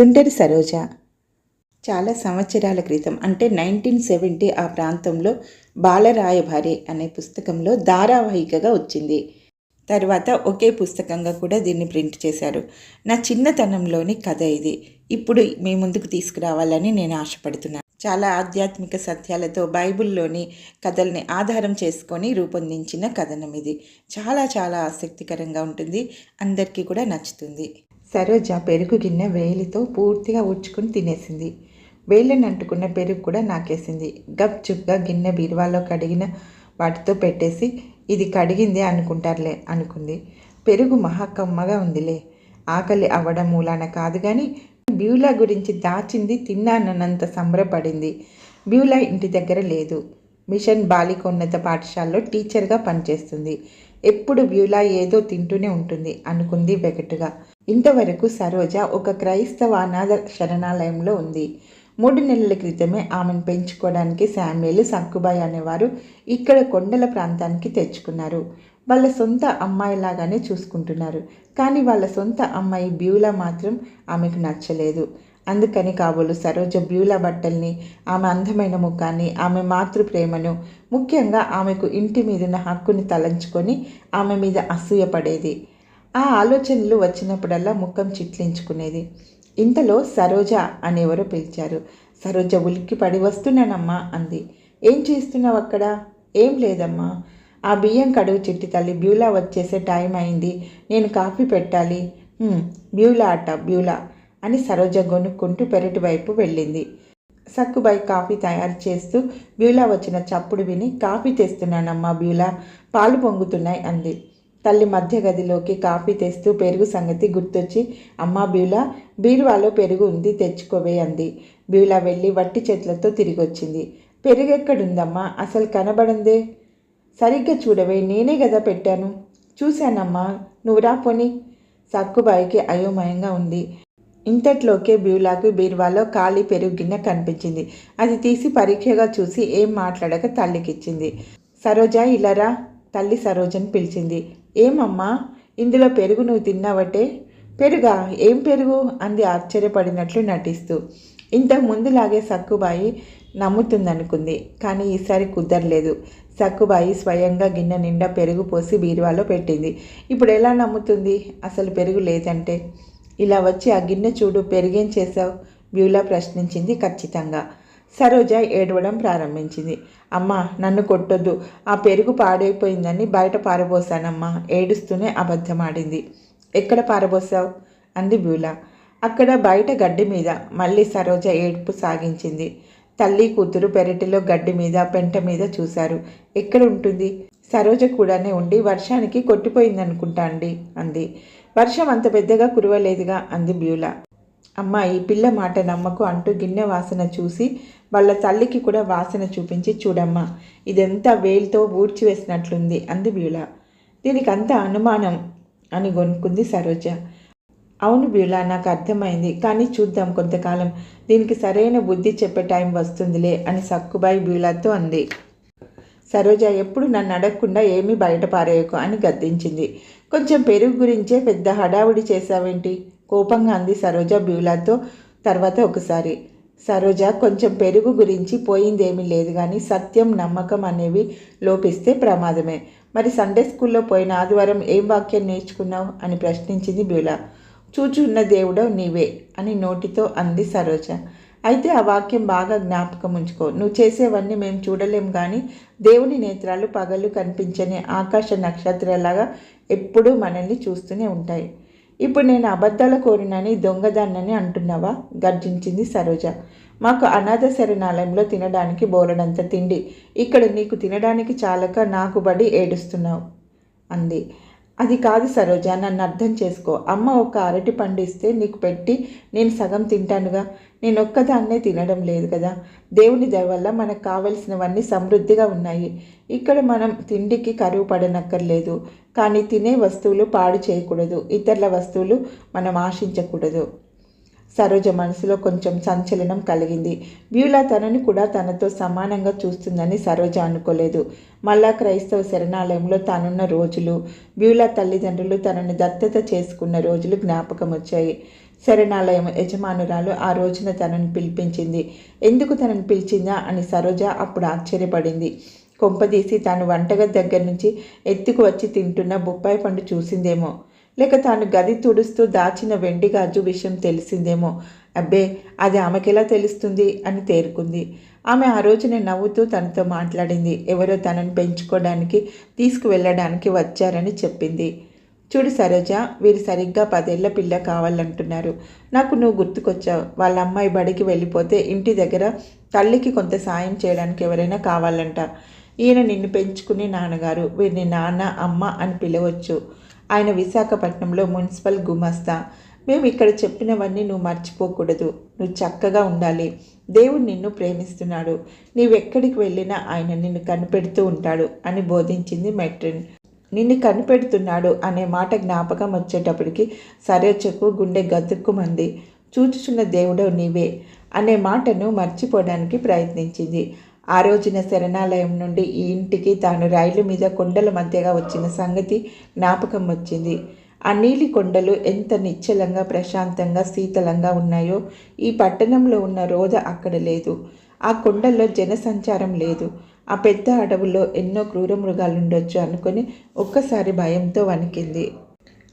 తుంటరి సరోజ చాలా సంవత్సరాల క్రితం అంటే 1970 ఆ ప్రాంతంలో బాలరాయభారి అనే పుస్తకంలో ధారావాహికగా వచ్చింది. తర్వాత ఒకే పుస్తకంగా కూడా దీన్ని ప్రింట్ చేశారు. నా చిన్నతనంలోని కథ ఇది ఇప్పుడు మీ ముందుకు తీసుకురావాలని నేను ఆశపడుతున్నాను. చాలా ఆధ్యాత్మిక సత్యాలతో బైబిల్లోని కథల్ని ఆధారం చేసుకొని రూపొందించిన కథనం ఇది. చాలా చాలా ఆసక్తికరంగా ఉంటుంది, అందరికీ కూడా నచ్చుతుంది. సరోజ పెరుగు గిన్నె వేలితో పూర్తిగా ఉడ్చుకుని తినేసింది. వేళ్ళని అంటుకున్న పెరుగు కూడా నాకేసింది. గప్ చుప్గా గిన్నె బీరువాలో కడిగిన వాటితో పెట్టేసి ఇది కడిగిందే అనుకుంటారులే అనుకుంది. పెరుగు మహాకమ్మగా ఉందిలే. ఆకలి అవ్వడం మూలాన కాదు కానీ బ్యూలా గురించి దాచింది తిన్నానన్నంత సంబరపడింది. బ్యూలా ఇంటి దగ్గర లేదు. మిషన్ బాలికోన్నత పాఠశాలలో టీచర్గా పనిచేస్తుంది. ఎప్పుడు బ్యూలా ఏదో తింటూనే ఉంటుంది అనుకుంది వెగటుగా. ఇంతవరకు సరోజ ఒక క్రైస్తవ అనాథ శరణాలయంలో ఉంది. 3 నెలల క్రితమే ఆమెను పెంచుకోవడానికి శామ్యుల్, సక్కుబాయ్ అనేవారు ఇక్కడ కొండల ప్రాంతానికి తెచ్చుకున్నారు. వాళ్ళ సొంత అమ్మాయిలాగానే చూసుకుంటున్నారు. కానీ వాళ్ళ సొంత అమ్మాయి బ్యూలా మాత్రం ఆమెకు నచ్చలేదు. అందుకని కాబోలు సరోజ బ్యూలా బట్టల్ని, ఆమె అందమైన ముఖాన్ని, ఆమె మాతృ ప్రేమను, ముఖ్యంగా ఆమెకు ఇంటి మీదున్న హక్కుని తలంచుకొని ఆమె మీద అసూయపడేది. ఆ ఆలోచనలు వచ్చినప్పుడల్లా ముఖం చిట్లించుకునేది. ఇంతలో సరోజ అనేవరో పిలిచారు. సరోజ ఉలిక్కిపడి వస్తున్నానమ్మా అంది. ఏం చేస్తున్నావు అక్కడ? ఏం లేదమ్మా, ఆ బియ్యం కడుగు చిట్టి తల్లి, బ్యూలా వచ్చేసే టైం అయింది, నేను కాఫీ పెట్టాలి. బ్యూలా అట, బ్యూలా అని సరోజ గొనుక్కుంటూ పెరటి వైపు వెళ్ళింది. సక్కుబాయ్ కాఫీ తయారు చేస్తూ బ్యూలా వచ్చిన చప్పుడు విని కాఫీ తెస్తున్నానమ్మా బ్యూలా, పాలు పొంగుతున్నాయి అంది. తల్లి మధ్య గదిలోకి కాఫీ తెస్తూ పెరుగు సంగతి గుర్తొచ్చి, అమ్మా బ్యూలా, బీరువాలో పెరుగు ఉంది, తెచ్చుకోవే అంది. బ్యూలా వెళ్ళి వట్టి చేతులతో తిరిగి వచ్చింది. పెరుగెక్కడుందమ్మా, అసలు కనబడందే. సరిగ్గా చూడవే, నేనే కదా పెట్టాను. చూశానమ్మా, నువ్వు రా పోని. సక్కుబాయికి అయోమయంగా ఉంది. ఇంతట్లోకే బ్యూలాకు బీరువాలో ఖాళీ పెరుగు గిన్నె కనిపించింది. అది తీసి పరీక్షగా చూసి ఏం మాట్లాడక తల్లికిచ్చింది. సరోజ ఇలారా, తల్లి సరోజని పిలిచింది. ఏమమ్మా, ఇందులో పెరుగు నువ్వు తిన్నావటే? పెరుగా? ఏం పెరుగు అంది ఆశ్చర్యపడినట్లు నటిస్తూ. ఇంతకు ముందులాగే సక్కుబాయి నమ్ముతుందనుకుంది, కానీ ఈసారి కుదరలేదు. సక్కుబాయి స్వయంగా గిన్నె నిండా పెరుగు పోసి బీరువాలో పెట్టింది. ఇప్పుడు ఎలా నమ్ముతుంది అసలు పెరుగు లేదంటే? ఇలా వచ్చి ఆ గిన్నె చూడు, పెరుగేం చేశావు? బ్యూలా ప్రశ్నించింది ఖచ్చితంగా. సరోజ ఏడవడం ప్రారంభించింది. అమ్మా, నన్ను కొట్టొద్దు, ఆ పెరుగు పాడైపోయిందని బయట పారబోసానమ్మా, ఏడుస్తూనే అబద్ధమాడింది. ఎక్కడ పారబోసావు అంది బ్యూలా. అక్కడ బయట గడ్డి మీద. మళ్ళీ సరోజ ఏడుపు సాగించింది. తల్లి కూతురు పెరటిలో గడ్డి మీద, పెంట మీద చూశారు. ఎక్కడ ఉంటుంది? సరోజ కూడానే ఉండి వర్షానికి కొట్టిపోయిందనుకుంటా అంది. వర్షం అంత పెద్దగా కురవలేదుగా అంది బ్యూలా. అమ్మ, ఈ పిల్ల మాట నమ్మకు అంటూ గిన్నె వాసన చూసి వాళ్ళ తల్లికి కూడా వాసన చూపించి, చూడమ్మా, ఇదంతా వేలుతో ఊడ్చివేసినట్లుంది అంది బ్యూలా. దీనికి అంత అనుమానం అని గొనుక్కుంది సరోజ. అవును బ్యూలా, నాకు అర్థమైంది, కానీ చూద్దాం కొంతకాలం, దీనికి సరైన బుద్ధి చెప్పే టైం వస్తుందిలే అని సక్కుబాయి బ్యూలాతో అంది. సరోజ ఎప్పుడు నన్ను అడగకుండా ఏమీ బయట పారేయకు అని గద్దించింది. కొంచెం పెరుగు గురించే పెద్ద హడావుడి చేశావేంటి? కోపంగా అంది సరోజ బ్యూలాతో. తర్వాత ఒకసారి, సరోజ, కొంచెం పెరుగు గురించి పోయిందేమీ లేదు, కానీ సత్యం, నమ్మకం అనేవి లోపిస్తే ప్రమాదమే. మరి సండే స్కూల్లో పోయిన ఆదివారం ఏం వాక్యం నేర్చుకున్నావు అని ప్రశ్నించింది బ్యూలా. చూచున్న దేవుడో నీవే అని నోటితో అంది సరోజ. అయితే ఆ వాక్యం బాగా జ్ఞాపకం ఉంచుకో. నువ్వు చేసేవన్నీ మేము చూడలేం, కానీ దేవుని నేత్రాలు పగలు కనిపించని ఆకాశ నక్షత్రాలాగా ఎప్పుడూ మనల్ని చూస్తూనే ఉంటాయి. ఇప్పుడు నేను అబద్ధాల కోరినని, దొంగదాన్నని అంటున్నావా? గర్జించింది సరోజ. మాకు అనాథ శరణాలయంలో తినడానికి బోలెడంత తిండి, ఇక్కడ నీకు తినడానికి చాలక నాకు బడి ఏడుస్తున్నావు అంది. అది కాదు సరోజ, నన్ను అర్థం చేసుకో. అమ్మ ఒక అరటి పండు ఇస్తే నీకు పెట్టి నేను సగం తింటానుగా. నేను ఒక్కదాన్నే తినడం లేదు కదా. దేవుని దయ వల్ల మనకు కావలసినవన్నీ సమృద్ధిగా ఉన్నాయి. ఇక్కడ మనం తిండికి కరువు పడనక్కర్లేదు. కానీ తినే వస్తువులు పాడు చేయకూడదు, ఇతరుల వస్తువులు మనం ఆశించకూడదు. సరోజ మనసులో కొంచెం సంచలనం కలిగింది. బ్యూలా తనని కూడా తనతో సమానంగా చూస్తుందని సరోజ అనుకోలేదు. మళ్ళా క్రైస్తవ శరణాలయంలో తానున్న రోజులు, బ్యూలా తల్లిదండ్రులు తనని దత్తత చేసుకున్న రోజులు జ్ఞాపకం వచ్చాయి. శరణాలయం యజమానురాలు ఆ రోజున తనను పిలిపించింది. ఎందుకు తనను పిలిచిందా అని సరోజ అప్పుడు ఆశ్చర్యపడింది. కొంపదీసి తాను వంటగది దగ్గర నుంచి ఎత్తుకు వచ్చి తింటున్న బొప్పాయి పండు చూసిందేమో, లేక తాను గది తుడుస్తూ దాచిన వెండి గాజు విషయం తెలిసిందేమో. అబ్బే, అది ఆమెకెలా తెలుస్తుంది అని తేరుకుంది. ఆమె ఆ రోజున నవ్వుతూ తనతో మాట్లాడింది. ఎవరో తనను పెంచుకోవడానికి తీసుకువెళ్ళడానికి వచ్చారని చెప్పింది. చూడు సరోజ, వీరు సరిగ్గా 10 ఏళ్ల పిల్ల కావాలంటున్నారు. నాకు నువ్వు గుర్తుకొచ్చావు. వాళ్ళ అమ్మాయి బడికి వెళ్ళిపోతే ఇంటి దగ్గర తల్లికి కొంత సాయం చేయడానికి ఎవరైనా కావాలంట. ఈయన నిన్ను పెంచుకునే నాన్నగారు. వీరిని నాన్న, అమ్మ అని పిలవచ్చు. ఆయన విశాఖపట్నంలో మున్సిపల్ గుమస్తా. మేము ఇక్కడ చెప్పినవన్నీ నువ్వు మర్చిపోకూడదు. నువ్వు చక్కగా ఉండాలి. దేవుడు నిన్ను ప్రేమిస్తున్నాడు. నీవెక్కడికి వెళ్ళినా ఆయన నిన్ను కనిపెడుతూ ఉంటాడు అని బోధించింది మెట్రిన్. నిన్ను కనిపెడుతున్నాడు అనే మాట జ్ఞాపకం వచ్చేటప్పటికి సరోజకు గుండె గతుక్కుమంది. చూచుచున్న దేవుడో నీవే అనే మాటను మర్చిపోవడానికి ప్రయత్నించింది. ఆ రోజున శరణాలయం నుండి ఈ ఇంటికి తాను రైలు మీద కొండల మధ్యగా వచ్చిన సంగతి జ్ఞాపకం వచ్చింది. ఆ నీలి కొండలు ఎంత నిశ్చలంగా, ప్రశాంతంగా, శీతలంగా ఉన్నాయో ఈ పట్టణంలో ఉన్న రోద అక్కడ లేదు. ఆ కొండల్లో జనసంచారం లేదు. ఆ పెద్ద అడవుల్లో ఎన్నో క్రూర మృగాలుండొచ్చు అనుకుని ఒక్కసారి భయంతో వణికింది.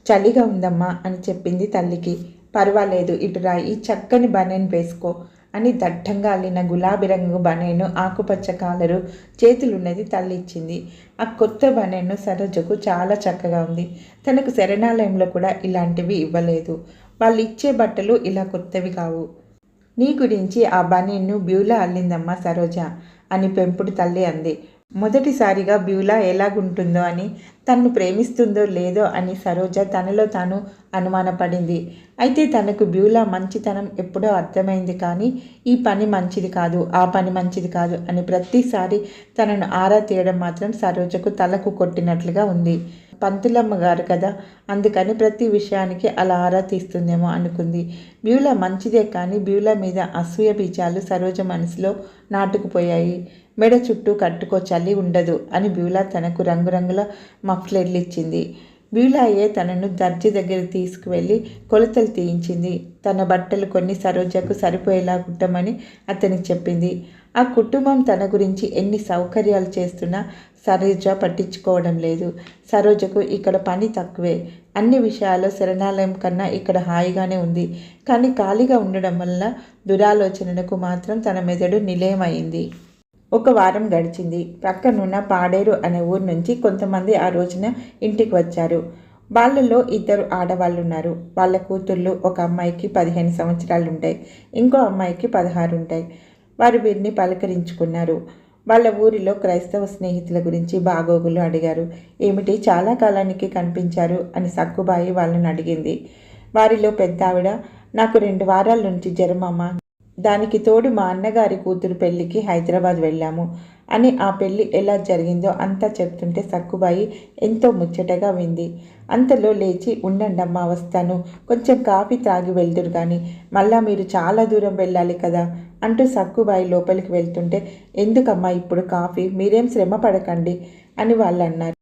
చలిగా ఉందమ్మా అని చెప్పింది తల్లికి. పర్వాలేదు, ఇటురా, ఈ చక్కని బనీన్ వేసుకో అని దట్టంగా అల్లిన గులాబీ రంగు బనీను, ఆకుపచ్చ కాలరు, చేతులున్నది తల్లి ఇచ్చింది. ఆ కొత్త బనీను సరోజకు చాలా చక్కగా ఉంది. తనకు శరణాలయంలో కూడా ఇలాంటివి ఇవ్వలేదు. వాళ్ళు ఇచ్చే బట్టలు ఇలా కొత్తవి కావు. నీ గురించి ఆ బనీన్ను బ్యూలా అల్లిందమ్మా సరోజ అని పెంపుడు తల్లి అంది. మొదటిసారిగా బ్యూలా ఎలాగుంటుందో అని, తన్ను ప్రేమిస్తుందో లేదో అని సరోజ తనలో తాను అనుమానపడింది. అయితే తనకు బ్యూలా మంచితనం ఎప్పుడో అర్థమైంది. కానీ ఈ పని మంచిది కాదు, ఆ పని మంచిది కాదు అని ప్రతిసారి తనను ఆరా తీయడం మాత్రం సరోజకు తలకు కొట్టినట్లుగా ఉంది. పంతులమ్మ గారు కదా, అందుకని ప్రతి విషయానికి అలా ఆరా తీస్తుందేమో అనుకుంది. బ్యూలా మంచిదే, కానీ బ్యూలా మీద అసూయ బీజాలు సరోజ మనసులో నాటుకుపోయాయి. మెడ చుట్టూ కట్టుకో, చలి ఉండదు అని బ్యూలా తనకు రంగురంగుల మఫ్లర్లు ఇచ్చింది. బ్యూలాయే తనను దర్జీ దగ్గర తీసుకువెళ్ళి కొలతలు తీయించింది. తన బట్టలు కొన్ని సరోజకు సరిపోయేలా కుట్టమని అతనికి చెప్పింది. ఆ కుటుంబం తన గురించి ఎన్ని సౌకర్యాలు చేస్తున్నా సరోజ పట్టించుకోవడం లేదు. సరోజకు ఇక్కడ పని తక్కువే. అన్ని విషయాల్లో శరణాలయం కన్నా ఇక్కడ హాయిగానే ఉంది. కానీ ఖాళీగా ఉండడం వల్ల దురాలోచనలకు మాత్రం తన మెదడు నిలయమైంది. 1 వారం గడిచింది. ప్రక్కనున్న పాడేరు అనే ఊరు నుంచి కొంతమంది ఆ రోజున ఇంటికి వచ్చారు. వాళ్ళలో 2 ఆడవాళ్ళున్నారు. వాళ్ళ కూతుళ్ళు, ఒక అమ్మాయికి 15 సంవత్సరాలుంటాయి, ఇంకో అమ్మాయికి 16 ఉంటాయి. వారు వీరిని పలకరించుకున్నారు. వాళ్ళ ఊరిలో క్రైస్తవ స్నేహితుల గురించి బాగోగులు అడిగారు. ఏమిటి, చాలా కాలానికి కనిపించారు అని సక్కుబాయి వాళ్ళని అడిగింది. వారిలో పెద్ద ఆవిడ, నాకు 2 వారాల నుంచి జ్వరమమ్మ, దానికి తోడు మా అన్నగారి కూతురు పెళ్ళికి హైదరాబాద్ వెళ్ళాము అని ఆ పెళ్ళి ఎలా జరిగిందో అంతా చెప్తుంటే సక్కుబాయి ఎంతో ముచ్చటగా వింది. అంతలో లేచి, ఉండండమ్మా వస్తాను, కొంచెం కాఫీ త్రాగి వెళ్దురు కానీ, మళ్ళా మీరు చాలా దూరం వెళ్ళాలి కదా అంటూ సక్కుబాయి లోపలికి వెళ్తుంటే, ఎందుకమ్మా ఇప్పుడు కాఫీ, మీరేం శ్రమ పడకండి అని వాళ్ళు అన్నారు.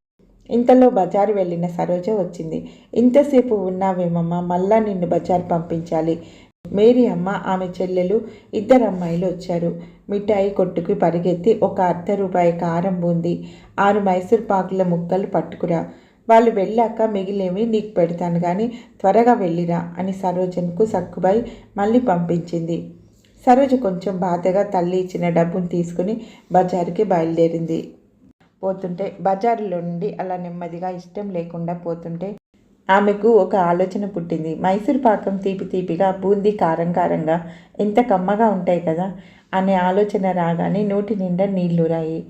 ఇంతలో బజారు వెళ్ళిన సరోజ వచ్చింది. ఇంతసేపు ఉన్నావేమమ్మా, మళ్ళా నిన్ను బజారు పంపించాలి. మేరీ అమ్మ, ఆమె చెల్లెలు, 2 అమ్మాయిలు వచ్చారు. మిఠాయి కొట్టుకు పరిగెత్తి 1 అర్ధ రూపాయి కారం బూంది, 6 మైసూర్ పాకుల ముక్కలు పట్టుకురా. వాళ్ళు వెళ్ళాక మిగిలేవి నీకు పెడతాను కానీ త్వరగా వెళ్ళిరా అని సరోజన్కు సక్కుబాయి మళ్ళీ పంపించింది. సరోజ కొంచెం బాధగా తల్లి ఇచ్చిన డబ్బును తీసుకుని బజారుకి బయలుదేరింది. పోతుంటే బజారులో నుండి అలా నెమ్మదిగా ఇష్టం లేకుండా పోతుంటే ఆమెకు ఒక ఆలోచన పుట్టింది. మైసూర్ పాకం తీపి తీపిగా, బూందీ కారం కారంగా ఎంత కమ్మగా ఉంటాయి కదా అనే ఆలోచన రాగానే నోటి నిండా నీళ్లురాయి.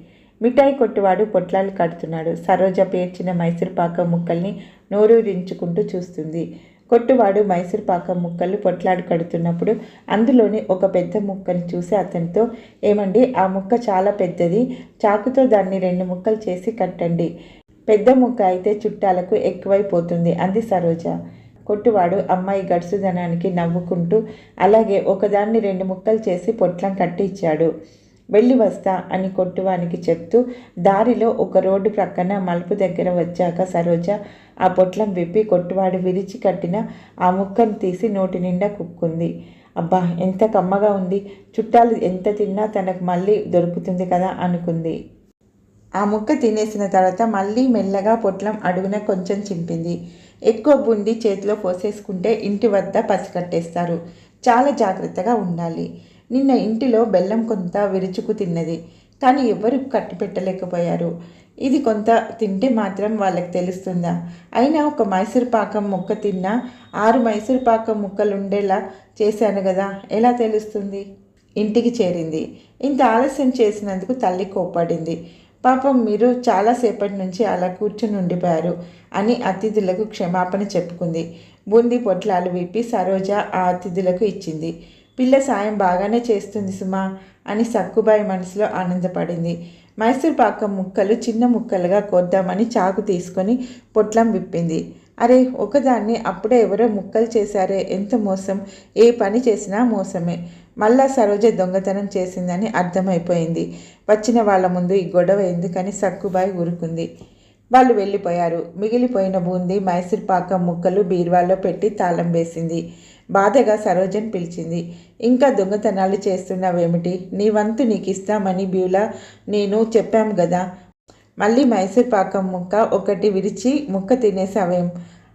మిఠాయి కొట్టువాడు పొట్లాలు కడుతున్నాడు. సరోజ పేర్చిన మైసూర్ పాకం ముక్కల్ని నోరూరించుకుంటూ చూస్తుంది. కొట్టువాడు మైసూర్ పాకం ముక్కలు పొట్లాడు కడుతున్నప్పుడు అందులోని ఒక పెద్ద ముక్కని చూసి అతనితో, ఏమండి, ఆ ముక్క చాలా పెద్దది, చాకుతో దాన్ని 2 ముక్కలు చేసి కట్టండి, పెద్ద ముక్క అయితే చుట్టాలకు ఎక్కువైపోతుంది అంది సరోజ. కొట్టువాడు అమ్మాయి గడుసుదనానికి నవ్వుకుంటూ అలాగే ఒకదాన్ని 2 ముక్కలు చేసి పొట్లం కట్టి ఇచ్చాడు. వెళ్ళి వస్తా అని కొట్టువానికి చెప్తూ దారిలో ఒక రోడ్డు ప్రక్కన మలుపు దగ్గర వచ్చాక సరోజ ఆ పొట్లం విప్పి కొట్టువాడు విరిచి కట్టిన ఆ ముక్కను తీసి నోటి నిండా కుక్కుంది. అబ్బా, ఎంత కమ్మగా ఉంది! చుట్టాలు ఎంత తిన్నా తనకు మళ్ళీ దొరుకుతుంది కదా అనుకుంది. ఆ ముక్క తినేసిన తర్వాత మళ్ళీ మెల్లగా పొట్లం అడుగున కొంచెం చింపింది. ఎక్కువ బుంది చేతిలో పోసేసుకుంటే ఇంటి వద్ద పసికట్టేస్తారు. చాలా జాగ్రత్తగా ఉండాలి. నిన్న ఇంటిలో బెల్లం కొంత విరుచుకు తిన్నది, కానీ ఎవరు కట్టిపెట్టలేకపోయారు. ఇది కొంత తింటే మాత్రం వాళ్ళకి తెలుస్తుందా? అయినా ఒక మైసూరుపాకం ముక్క తిన్నా 6 మైసూరుపాకం ముక్కలుండేలా చేశాను కదా, ఎలా తెలుస్తుంది? ఇంటికి చేరింది. ఇంత ఆలస్యం చేసినందుకు తల్లి కోప్పడింది. పాపం మీరు చాలాసేపటి నుంచి అలా కూర్చుని ఉండిపోయారు అని అతిథులకు క్షమాపణ చెప్పుకుంది. బూందీ పొట్లాలు విప్పి సరోజ ఆ అతిథులకు ఇచ్చింది. పిల్ల సాయం బాగానే చేస్తుంది సుమా అని సక్కుబాయి మనసులో ఆనందపడింది. మైసూరుపాకం ముక్కలు చిన్న ముక్కలుగా కోద్దామని చాకు తీసుకొని పొట్లం విప్పింది. అరే, ఒకదాన్ని అప్పుడే ఎవరో ముక్కలు చేశారే, ఎంత మోసం! ఏ పని చేసినా మోసమే. మళ్ళా సరోజ దొంగతనం చేసిందని అర్థమైపోయింది. వచ్చిన వాళ్ళ ముందు ఈ గొడవ ఎందుకని సక్కుబాయి ఊరుకుంది. వాళ్ళు వెళ్ళిపోయారు. మిగిలిపోయిన బూందీ మైసూరుపాకం ముక్కలు బీరువాలో పెట్టి తాళం వేసింది. బాధగా సరోజని పిలిచింది. ఇంకా దొంగతనాలు చేస్తున్నావేమిటి? నీ వంతు నీకు ఇస్తామని బ్యూలా నేను చెప్పాం కదా, మళ్ళీ మైసూరుపాకం ముక్క ఒకటి విరిచి ముక్క తినేసావేం?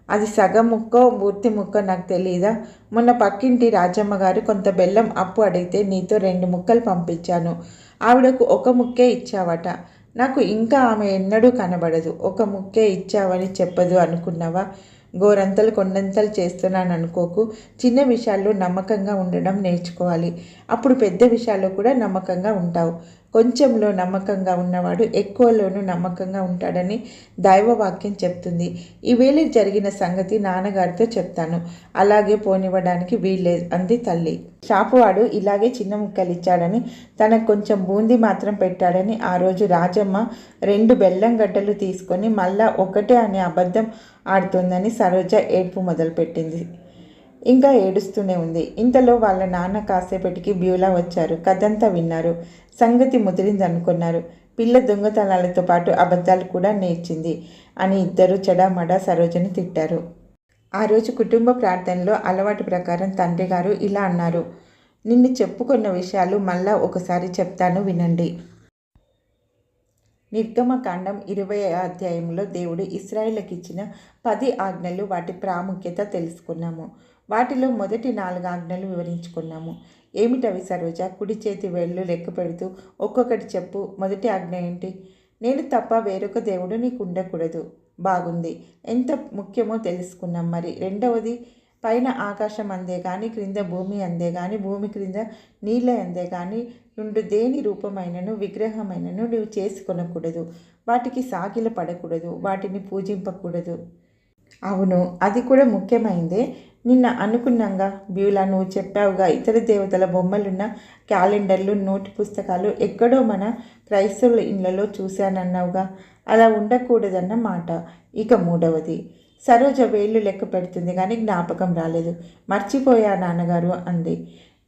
అది సగం ముక్కో పూర్తి ముక్కో నాకు తెలియదా? మొన్న పక్కింటి రాజమ్మ గారు కొంత బెల్లం అప్పు అడిగితే నీతో 2 ముక్కలు పంపించాను. ఆవిడకు 1 ముక్కే ఇచ్చావట. నాకు ఇంకా ఆమె ఎన్నడూ కనబడదు. 1 ముక్కే ఇచ్చావని చెప్పదు అనుకున్నావా? గోరంతలు కొండంతలు చేస్తున్నాను అనుకోకు. చిన్న విషయాల్లో నమ్మకంగా ఉండడం నేర్చుకోవాలి. అప్పుడు పెద్ద విషయాల్లో కూడా నమ్మకంగా ఉంటావు. కొంచెంలో నమ్మకంగా ఉన్నవాడు ఎక్కువలోనూ నమ్మకంగా ఉంటాడని దైవవాక్యం చెప్తుంది. ఈవేళ జరిగిన సంగతి నాన్నగారితో చెప్తాను. అలాగే పోనివ్వడానికి వీల్లేదు అంది తల్లి. షాపువాడు ఇలాగే చిన్న ముక్కలు ఇచ్చాడని, తనకు కొంచెం బూందీ మాత్రం పెట్టాడని ఆ రోజు రాజమ్మ 2 బెల్లం గడ్డలు తీసుకొని మళ్ళా ఒకటే అనే అబద్ధం ఆడుతోందని సరోజ ఏడ్పు మొదలుపెట్టింది. ఇంకా ఏడుస్తూనే ఉంది. ఇంతలో వాళ్ళ నాన్న కాసేపటికి బ్యూలా వచ్చారు. కథంతా విన్నారు. సంగతి ముదిరిందనుకున్నారు. పిల్ల దొంగతనాలతో పాటు అబద్ధాలు కూడా నేర్చింది అని ఇద్దరు చెడామడా సరోజను తిట్టారు. ఆ రోజు కుటుంబ ప్రార్థనలో అలవాటు ప్రకారం తండ్రి గారు ఇలా అన్నారు. నిన్ను చెప్పుకున్న విషయాలు మళ్ళా ఒకసారి చెప్తాను వినండి. నిర్గమకాండం 20వ అధ్యాయంలో దేవుడు ఇశ్రాయేలుకి ఇచ్చిన 10 ఆజ్ఞలు, వాటి ప్రాముఖ్యత తెలుసుకున్నాము. వాటిలో మొదటి 4 ఆజ్ఞలు వివరించుకున్నాము. ఏమిటవి సరోజ? కుడి చేతి వేళ్ళు లెక్క పెడుతూ ఒక్కొక్కటి చెప్పు. మొదటి ఆజ్ఞ ఏంటి? నేను తప్ప వేరొక దేవుడు నీకు ఉండకూడదు. బాగుంది, ఎంత ముఖ్యమో తెలుసుకున్నాం. మరి రెండవది? పైన ఆకాశం అందే కానీ, క్రింద భూమి అందే కానీ, భూమి క్రింద నీళ్ళ అందే కానీ నుండి దేని రూపమైనను విగ్రహమైనను నువ్వు చేసుకొనకూడదు. వాటికి సాగిల పడకూడదు. వాటిని పూజింపకూడదు. అవును, అది కూడా ముఖ్యమైందే. నిన్న అనుకున్నాగా బ్యూలా, నువ్వు చెప్పావుగా, ఇతర దేవతల బొమ్మలున్న క్యాలెండర్లు, నోటి పుస్తకాలు ఎక్కడో మన క్రైస్తవుల ఇళ్లలో చూశానన్నావుగా. అలా ఉండకూడదన్న మాట. ఇక మూడవది? సరోజ వేళ్ళు లెక్క పెడుతుంది కానీ జ్ఞాపకం రాలేదు. మర్చిపోయా నాన్నగారు అంది.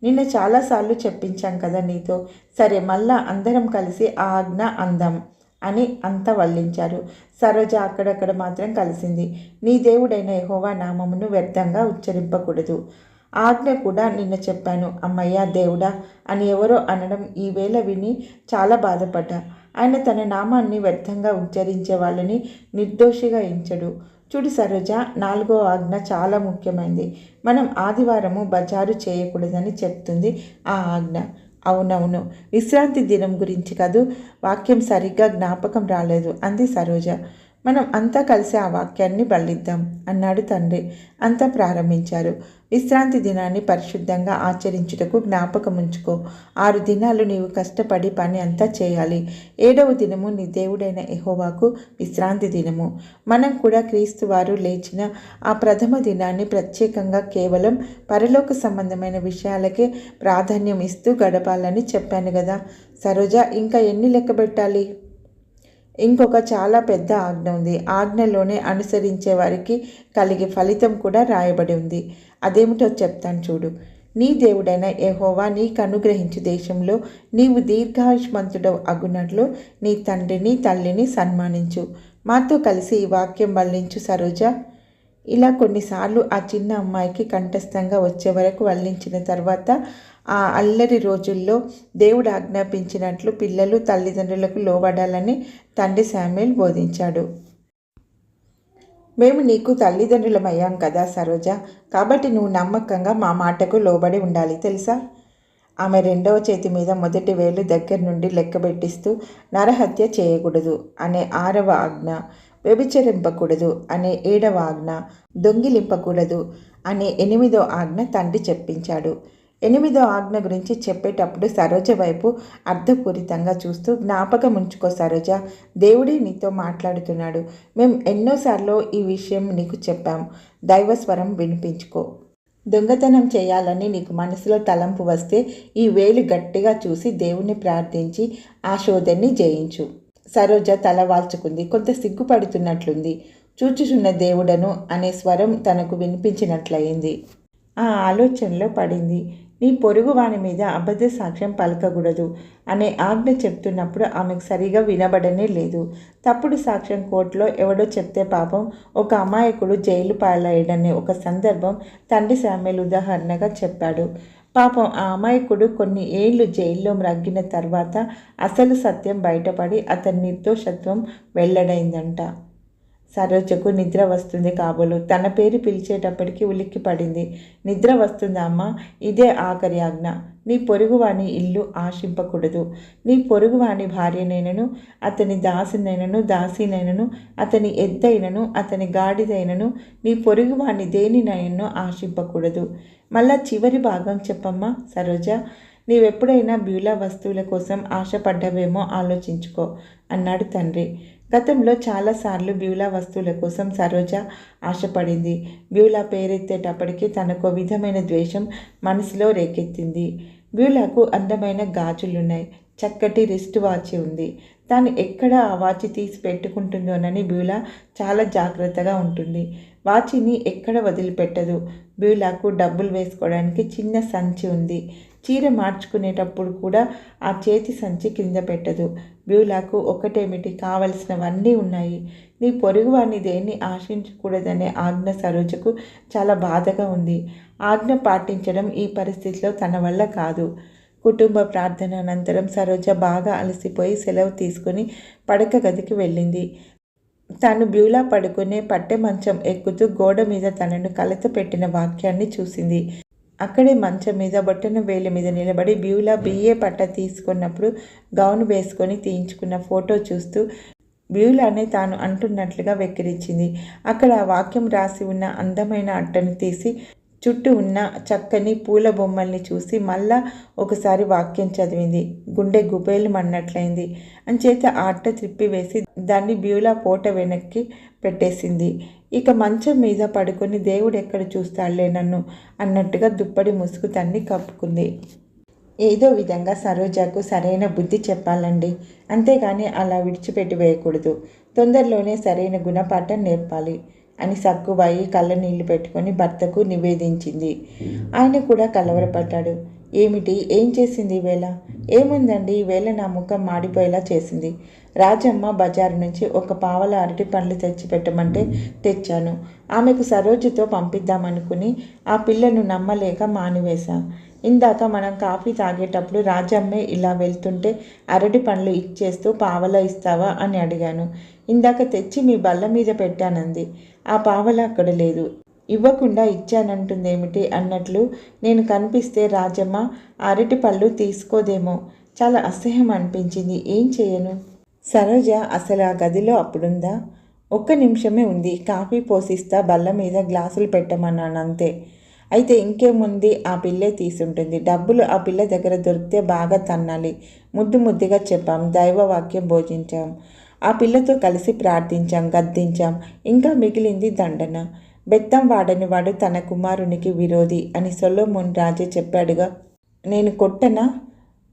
నిన్న చాలాసార్లు చెప్పించాం కదా నీతో. సరే, మళ్ళా అందరం కలిసి ఆ ఆజ్ఞ అందాం అని అంతా వల్లించారు. సరోజ అక్కడక్కడ మాత్రం కలిసింది. నీ దేవుడైన యెహోవా నామమును వ్యర్థంగా ఉచ్చరింపకూడదు. ఆజ్ఞ కూడా నిన్న చెప్పాను. అమ్మయ్య దేవుడా అని ఎవరో అనడం ఈవేళ విని చాలా బాధపడ్డా. ఆయన తన నామాన్ని వ్యర్థంగా ఉచ్చరించే వాళ్ళని నిర్దోషిగా ఎంచడు. చూడు సరోజ, 4వ ఆజ్ఞ చాలా ముఖ్యమైనది. మనం ఆదివారము బజారు చేయకూడదని చెప్తుంది ఆ ఆజ్ఞ. అవునవును, విశ్రాంతి దినం గురించి కదూ. వాక్యం సరిగ్గా జ్ఞాపకం రాలేదు అంది సరోజ. మనం అంతా కలిసి ఆ వాక్యాన్ని బలిద్దాం అన్నాడు తండ్రి. అంతా ప్రారంభించారు. విశ్రాంతి దినాన్ని పరిశుద్ధంగా ఆచరించుటకు జ్ఞాపకం ఉంచుకో. 6 దినాలు నీవు కష్టపడి పని అంతా చేయాలి. 7వ దినము నీ దేవుడైన యెహోవాకు విశ్రాంతి దినము. మనం కూడా క్రీస్తు వారు లేచిన ఆ ప్రథమ దినాన్ని ప్రత్యేకంగా కేవలం పరలోక సంబంధమైన విషయాలకే ప్రాధాన్యం ఇస్తూ గడపాలని చెప్పాను కదా సరోజ. ఇంకా ఎన్ని లెక్క పెట్టాలి? ఇంకొక చాలా పెద్ద ఆజ్ఞ ఉంది. ఆజ్ఞలోనే అనుసరించే వారికి కలిగే ఫలితం కూడా రాయబడి ఉంది. అదేమిటో చెప్తాను చూడు. నీ దేవుడైన యెహోవా నీకు అనుగ్రహించు దేశంలో నీవు దీర్ఘాయుష్మంతుడవు అగునట్లు నీ తండ్రిని తల్లిని సన్మానించు. మాతో కలిసి ఈ వాక్యం వల్లించు సరోజ. ఇలా కొన్నిసార్లు ఆ చిన్న అమ్మాయికి కంఠస్థంగా వచ్చే వరకు వల్లించిన తర్వాత ఆ అల్లరి రోజుల్లో దేవుడు ఆజ్ఞాపించినట్లు పిల్లలు తల్లిదండ్రులకు లోబడాలని తండ్రి శామ్యూల్ బోధించాడు. మేము నీకు తల్లిదండ్రులమయ్యాం కదా సరోజ, కాబట్టి నువ్వు నమ్మకంగా మా మాటకు లోబడి ఉండాలి తెలుసా. ఆమె రెండవ చేతి మీద మొదటి వేలు దగ్గర నుండి లెక్కబెట్టిస్తూ నరహత్య చేయకూడదు అనే 6వ ఆజ్ఞ, వ్యభిచరింపకూడదు అనే 7వ ఆజ్ఞ, దొంగిలింపకూడదు అనే 8వ ఆజ్ఞ తండ్రి చెప్పించాడు. 8వ ఆజ్ఞ గురించి చెప్పేటప్పుడు సరోజ వైపు అర్థపూరితంగా చూస్తూ, జ్ఞాపకం ఉంచుకో సరోజ, దేవుడే నీతో మాట్లాడుతున్నాడు. మేము ఎన్నోసార్లు ఈ విషయం నీకు చెప్పాం. దైవస్వరం వినిపించుకో. దొంగతనం చేయాలని నీకు మనసులో తలంపు వస్తే ఈ వేలు గట్టిగా చూసి దేవుణ్ణి ప్రార్థించి ఆ శోధన్ని జయించు. సరోజ తల వాల్చుకుంది. కొంత సిగ్గుపడుతున్నట్లుంది. చూచుచున్న దేవుడను అనే స్వరం తనకు వినిపించినట్లయింది. ఆ ఆలోచనలో పడింది. నీ పొరుగు వాని మీద అబద్ధ సాక్ష్యం పలకకూడదు అనే ఆజ్ఞ చెప్తున్నప్పుడు ఆమెకు సరిగా వినబడనే లేదు. తప్పుడు సాక్ష్యం కోర్టులో ఎవడో చెప్తే పాపం ఒక అమాయకుడు జైలు పాలయ్యడనే ఒక సందర్భం తండ్రి శామ్యూల్ ఉదాహరణగా చెప్పాడు. పాపం ఆ అమాయకుడు కొన్ని ఏళ్ళు జైల్లో మ్రగ్గిన తర్వాత అసలు సత్యం బయటపడి అతని నిర్దోషత్వం వెల్లడైందంట. సరోజకు నిద్ర వస్తుంది కాబోలు. తన పేరు పిలిచేటప్పటికి ఉలిక్కి పడింది. నిద్ర వస్తుందా అమ్మా? ఇదే ఆఖరి ఆజ్ఞ. నీ పొరుగువాని ఇల్లు ఆశింపకూడదు. నీ పొరుగువాని భార్యనైనను, అతని దాసినైనను, దాసినైనను, అతని ఎద్దైనను, అతని గాడిదైనను, నీ పొరుగువాని దేనినైనను ఆశింపకూడదు. మళ్ళా చివరి భాగం చెప్పమ్మా సరోజ. నీవెప్పుడైనా బ్యూలా వస్తువుల కోసం ఆశపడ్డావేమో ఆలోచించుకో అన్నాడు తండ్రి. గతంలో చాలాసార్లు బ్యూలా వస్తువుల కోసం సరోజ ఆశపడింది. బ్యూలా పేరెత్తేటప్పటికీ తనకు విధమైన ద్వేషం మనసులో రేకెత్తింది. బ్యూలాకు అందమైన గాజులున్నాయి. చక్కటి రిస్ట్ వాచ్ ఉంది. తాను ఎక్కడ ఆ వాచ్ తీసి పెట్టుకుంటుందోనని బ్యూలా చాలా జాగ్రత్తగా ఉంటుంది. వాచిని ఎక్కడ వదిలిపెట్టదు. బ్యూలాకు డబ్బులు వేసుకోవడానికి చిన్న సంచి ఉంది. చీర మార్చుకునేటప్పుడు కూడా ఆ చేతి సంచి కింద పెట్టదు. బ్యూలాకు ఒకటేమిటి, కావలసినవన్నీ ఉన్నాయి. నీ పొరుగువాన్ని దేన్ని ఆశించకూడదనే ఆజ్ఞ సరోజకు చాలా బాధగా ఉంది. ఆజ్ఞ పాటించడం ఈ పరిస్థితిలో తన వల్ల కాదు. కుటుంబ ప్రార్థన అనంతరం సరోజ బాగా అలసిపోయి సెలవు తీసుకుని పడక గదికి వెళ్ళింది. తాను బ్యూలా పడుకునే పట్టె మంచం ఎక్కుతూ గోడ మీద తనను కలత పెట్టిన వాక్యాన్ని చూసింది. అక్కడే మంచం మీద బొట్టన వేలి మీద నిలబడి బ్యూలా బిఏ పట్ట తీసుకున్నప్పుడు గౌను వేసుకొని తీయించుకున్న ఫోటో చూస్తూ బ్యూలానే తాను అంటున్నట్లుగా వెక్కిరించింది. అక్కడ ఆ వాక్యం రాసి ఉన్న అందమైన అట్టను తీసి చుట్టూ ఉన్న చక్కని పూల బొమ్మల్ని చూసి మళ్ళా ఒకసారి వాక్యం చదివింది. గుండె గుబేలు మన్నట్లయింది. అంచేత ఆ అట్ట త్రిప్పివేసి దాన్ని బ్యూలా ఫోటో వెనక్కి పెట్టేసింది. ఇక మంచం మీద పడుకొని దేవుడు ఎక్కడ చూస్తాడులే నన్ను అన్నట్టుగా దుప్పటి ముసుగు తన్ని కప్పుకుంది. ఏదో విధంగా సరోజకు సరైన బుద్ధి చెప్పాలండి, అంతేగాని అలా విడిచిపెట్టి వేయకూడదు. తొందరలోనే సరైన గుణపాఠం నేర్పాలి అని సక్కుబాయి కళ్ళ నీళ్లు పెట్టుకొని భర్తకు నివేదించింది. ఆయన కూడా కలవరపడ్డాడు. ఏమిటి, ఏం చేసింది ఈవేళ? ఏముందండి, ఈవేళ నా ముఖం మాడిపోయేలా చేసింది. రాజమ్మ బజారు నుంచి ఒక పావల అరటి పండ్లు తెచ్చి పెట్టమంటే తెచ్చాను. ఆమెకు సరోజుతో పంపిద్దామనుకుని ఆ పిల్లను నమ్మలేక మానివేశా. ఇందాక మనం కాఫీ తాగేటప్పుడు రాజమ్మే ఇలా వెళ్తుంటే అరటి పండ్లు ఇచ్చేస్తూ పావలా ఇస్తావా అని అడిగాను. ఇందాక తెచ్చి మీ బల్ల మీద పెట్టానంది. ఆ పావలా అక్కడ లేదు. ఇవ్వకుండా ఇచ్చానంటుందేమిటి అన్నట్లు నేను కనిపిస్తే రాజమ్మ అరటి పళ్ళు తీసుకోదేమో. చాలా అసహ్యం అనిపించింది. ఏం చేయను? సరోజ అసలు ఆ గదిలో అప్పుడుందా? ఒక్క నిమిషమే ఉంది. కాఫీ పోసిస్తా, బల్ల మీద గ్లాసులు పెట్టమన్నాను అంతే. అయితే ఇంకేముంది, ఆ పిల్లే తీసుంటుంది. డబ్బులు ఆ పిల్ల దగ్గర దొరికితే బాగా తన్నాలి. ముద్దు ముద్దుగా చెప్పాం, దైవవాక్యం బోధించాం, ఆ పిల్లతో కలిసి ప్రార్థించాం, గద్దించాం. ఇంకా మిగిలింది దండన. బెత్తం వాడని వాడు తన కుమారునికి విరోధి అని సొలొమోన్ రాజే చెప్పాడుగా. నేను కొట్టనా?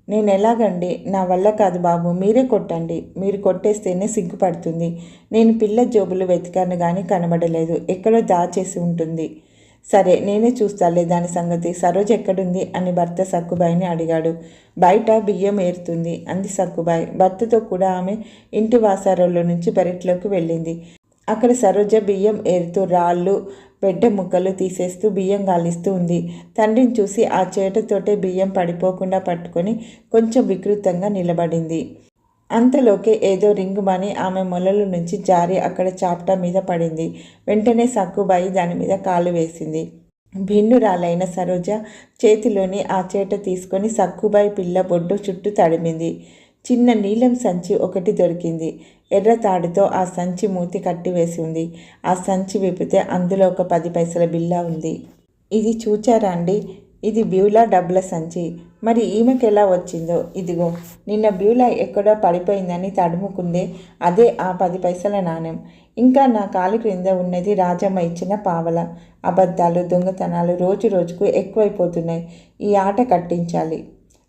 నేను ఎలాగండి? నా వల్ల కాదు బాబు, మీరే కొట్టండి. మీరు కొట్టేస్తేనే సిగ్గుపడుతుంది. నేను పిల్ల జోబులు వెతికాను కానీ కనబడలేదు. ఎక్కడో దాచేసి ఉంటుంది. సరే నేనే చూస్తాలే దాని సంగతి. సరోజ ఎక్కడుంది అని భర్త సక్కుబాయిని అడిగాడు. బయట బియ్యం ఏరుతుంది అంది సక్కుబాయి. భర్తతో కూడా ఆమె ఇంటి వాసారంలో నుంచి పెరట్లోకి వెళ్ళింది. అక్కడ సరోజ బియ్యం ఏరుతూ రాళ్ళు పెడ్డ ముక్కలు తీసేస్తూ బియ్యం గాలిస్తూ ఉంది. తండ్రిని చూసి ఆ చేటతోటే బియ్యం పడిపోకుండా పట్టుకొని కొంచెం వికృతంగా నిలబడింది. అంతలోకే ఏదో రింగుమని ఆమె మొలల నుంచి జారి అక్కడ చాప్టా మీద పడింది. వెంటనే సక్కుబాయి దాని మీద కాలు వేసింది. భిన్నురాలైన సరోజ చేతిలోని ఆ చేట తీసుకొని సక్కుబాయి పిల్ల బొడ్డు చుట్టూ తడిమింది. చిన్న నీలం సంచి ఒకటి దొరికింది. ఎర్ర తాడుతో ఆ సంచి మూతి కట్టివేసి ఉంది. ఆ సంచి విప్పితే అందులో ఒక 10 పైసల బిల్లా ఉంది. ఇది చూచారా అండి? ఇది బ్యూలా డబ్బుల సంచి. మరి ఈమెకి ఎలా వచ్చిందో? ఇదిగో నిన్న బ్యూలా ఎక్కడో పడిపోయిందని తడుముకుందే, అదే ఆ 10 పైసల నాణెం. ఇంకా నా కాలు క్రింద ఉన్నది రాజమ్మ ఇచ్చిన పావల. అబద్ధాలు, దొంగతనాలు రోజు రోజుకు ఎక్కువైపోతున్నాయి. ఈ ఆట కట్టించాలి.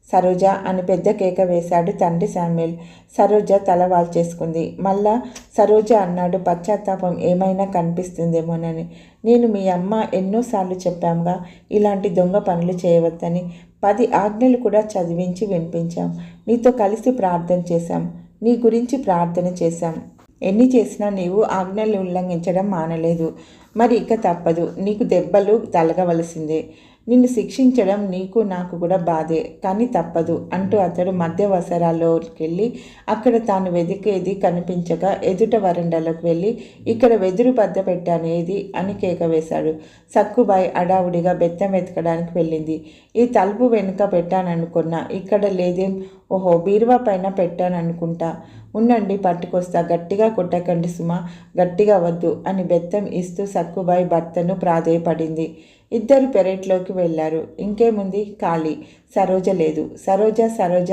సరోజ అని పెద్ద కేక వేశాడు తండ్రి శామ్యూల్. సరోజ తల వాల్చేసుకుంది. మళ్ళా సరోజ అన్నాడు, పశ్చాత్తాపం ఏమైనా కనిపిస్తుందేమోనని. నేను మీ అమ్మ ఎన్నోసార్లు చెప్పాంగా ఇలాంటి దొంగ పనులు చేయవద్దని. 10 ఆజ్ఞలు కూడా చదివించి వినిపించాం. నీతో కలిసి ప్రార్థన చేశాం. నీ గురించి ప్రార్థన చేశాం. ఎన్ని చేసినా నీవు ఆజ్ఞలు ఉల్లంఘించడం మానలేదు. మరి ఇక తప్పదు. నీకు దెబ్బలు తలగవలసిందే. నిన్ను శిక్షించడం నీకు నాకు కూడా బాధే, కానీ తప్పదు అంటూ అతడు మధ్యవసరాల్లోకి వెళ్ళి అక్కడ తాను వెతికేది కనిపించక ఎదుట వరండాలోకి వెళ్ళి, ఇక్కడ వెదురు బద్ద పెట్టాను ఏది అని కేక వేశాడు. సక్కుబాయి అడావుడిగా బెత్తం వెతకడానికి వెళ్ళింది. ఈ తలుపు వెనుక పెట్టాననుకున్నా, ఇక్కడ లేదేం. ఓహో, బీరువా పైన పెట్టాననుకుంటా. ఉండండి, పట్టుకొస్తా. గట్టిగా కొట్టకండి సుమా, గట్టిగా వద్దు అని బెత్తం ఇస్తూ సక్కుబాయి భర్తను ప్రాధేయపడింది. ఇద్దరు పెరట్లోకి వెళ్ళారు. ఇంకేముంది, ఖాళీ. సరోజ లేదు. సరోజ, సరోజ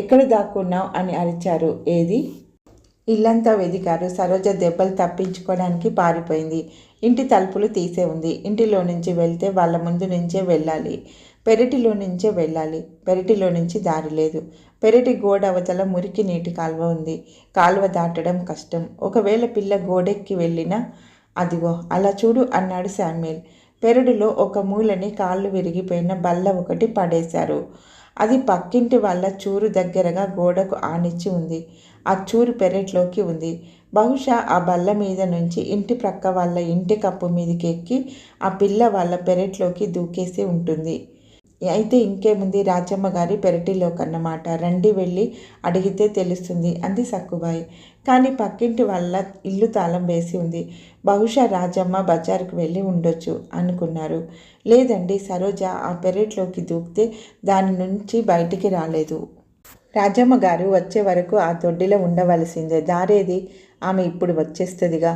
ఎక్కడ దాక్కున్నావు అని అరిచారు. ఏది? ఇల్లంతా వెదికారు. సరోజ దెబ్బలు తప్పించుకోవడానికి పారిపోయింది. ఇంటి తలుపులు తీసే ఉంది. ఇంటిలో నుంచి వెళ్తే వాళ్ళ ముందు నుంచే వెళ్ళాలి. పెరటిలో నుంచే వెళ్ళాలి. పెరటిలో నుంచి దారి లేదు. పెరటి గోడ అవతల మురికి నీటి కాలువ ఉంది. కాలువ దాటడం కష్టం. ఒకవేళ పిల్ల గోడెక్కి వెళ్ళినా, అదిగో అలా చూడు అన్నాడు శామ్యూల్. పెరడులో ఒక మూలని కాళ్ళు విరిగిపోయిన బల్ల ఒకటి పడేశారు. అది పక్కింటి వాళ్ళ చూరు దగ్గరగా గోడకు ఆనిచ్చి ఉంది. ఆ చూరు పెరట్లోకి ఉంది. బహుశా ఆ బల్ల మీద నుంచి ఇంటి ప్రక్క వాళ్ళ ఇంటి కప్పు మీదకి ఎక్కి ఆ పిల్ల వాళ్ళ పెరట్లోకి దూకేసి ఉంటుంది. అయితే ఇంకేముంది, రాజమ్మ గారి పెరటిలోకన్నమాట. రండి వెళ్ళి అడిగితే తెలుస్తుంది అంది సక్కుబాయి. కానీ పక్కింటి వాళ్ళ ఇల్లు తాళం వేసి ఉంది. బహుశా రాజమ్మ బజారుకు వెళ్ళి ఉండొచ్చు అనుకున్నారు. లేదండి, సరోజ ఆ పెరట్లోకి దూకితే దాని నుంచి బయటికి రాలేదు. రాజమ్మ గారు వచ్చే వరకు ఆ తొడ్డిలో ఉండవలసిందే. దారేది? ఆమె ఇప్పుడు వచ్చేస్తుందిగా.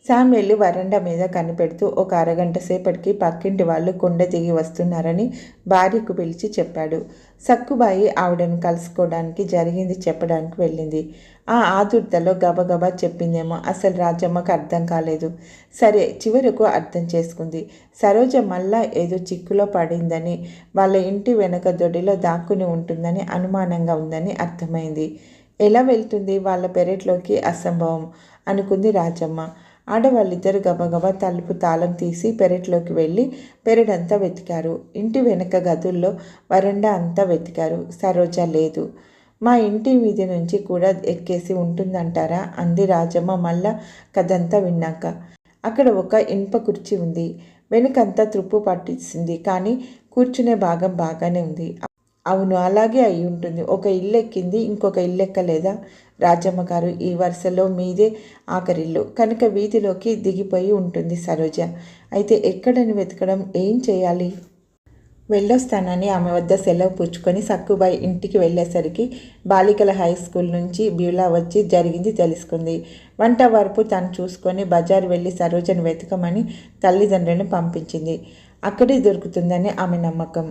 శామ్యూల్ వరండా మీద కనిపెడుతూ ఒక అరగంట సేపటికి పక్కింటి వాళ్ళు కొండ దిగి వస్తున్నారని భార్యకు పిలిచి చెప్పాడు. సక్కుబాయి ఆవిడను కలుసుకోవడానికి జరిగింది చెప్పడానికి వెళ్ళింది. ఆ ఆదుర్తలో గబగబా చెప్పిందేమో అసలు రాజమ్మకు అర్థం కాలేదు. సరే, చివరకు అర్థం చేసుకుంది. సరోజ మళ్ళా ఏదో చిక్కులో పడిందని, వాళ్ళ ఇంటి వెనక దొడ్డిలో దాక్కుని ఉంటుందని అనుమానంగా ఉందని అర్థమైంది. ఎలా వెళ్తుంది వాళ్ళ పెరట్లోకి? అసంభవం అనుకుంది రాజమ్మ. ఆడవాళ్ళిద్దరు గబగబా తలుపు తాళం తీసి పెరట్లోకి వెళ్ళి పెరడంతా వెతికారు. ఇంటి వెనక గదుల్లో వరండా అంతా వెతికారు. సరోజ లేదు. మా ఇంటి వీధి నుంచి కూడా ఎక్కేసి ఉంటుందంటారా అంది రాజమ్మ మళ్ళా కథంతా విన్నాక. అక్కడ ఒక ఇనుప కుర్చీ ఉంది. వెనుకంతా త్రుప్పు పట్టించింది, కానీ కూర్చునే భాగం బాగానే ఉంది. అవును, అలాగే అయి ఉంటుంది. ఒక ఇల్లు ఎక్కింది, ఇంకొక ఇల్లు ఎక్కలేదా? రాజమ్మ గారు, ఈ వరుసలో మీదే ఆఖరిల్లు కనుక వీధిలోకి దిగిపోయి ఉంటుంది సరోజ. అయితే ఎక్కడని వెతకడం? ఏం చేయాలి? వెళ్ళొస్తానని ఆమె వద్ద సెలవు పుచ్చుకొని సక్కుబాయి ఇంటికి వెళ్ళేసరికి బాలికల హై స్కూల్ నుంచి బ్యూలా వచ్చి జరిగింది తెలుసుకుంది. వంట వరపు తను చూసుకొని బజారు వెళ్ళి సరోజను వెతకమని తల్లిదండ్రులను పంపించింది. అక్కడే దొరుకుతుందని ఆమె నమ్మకం.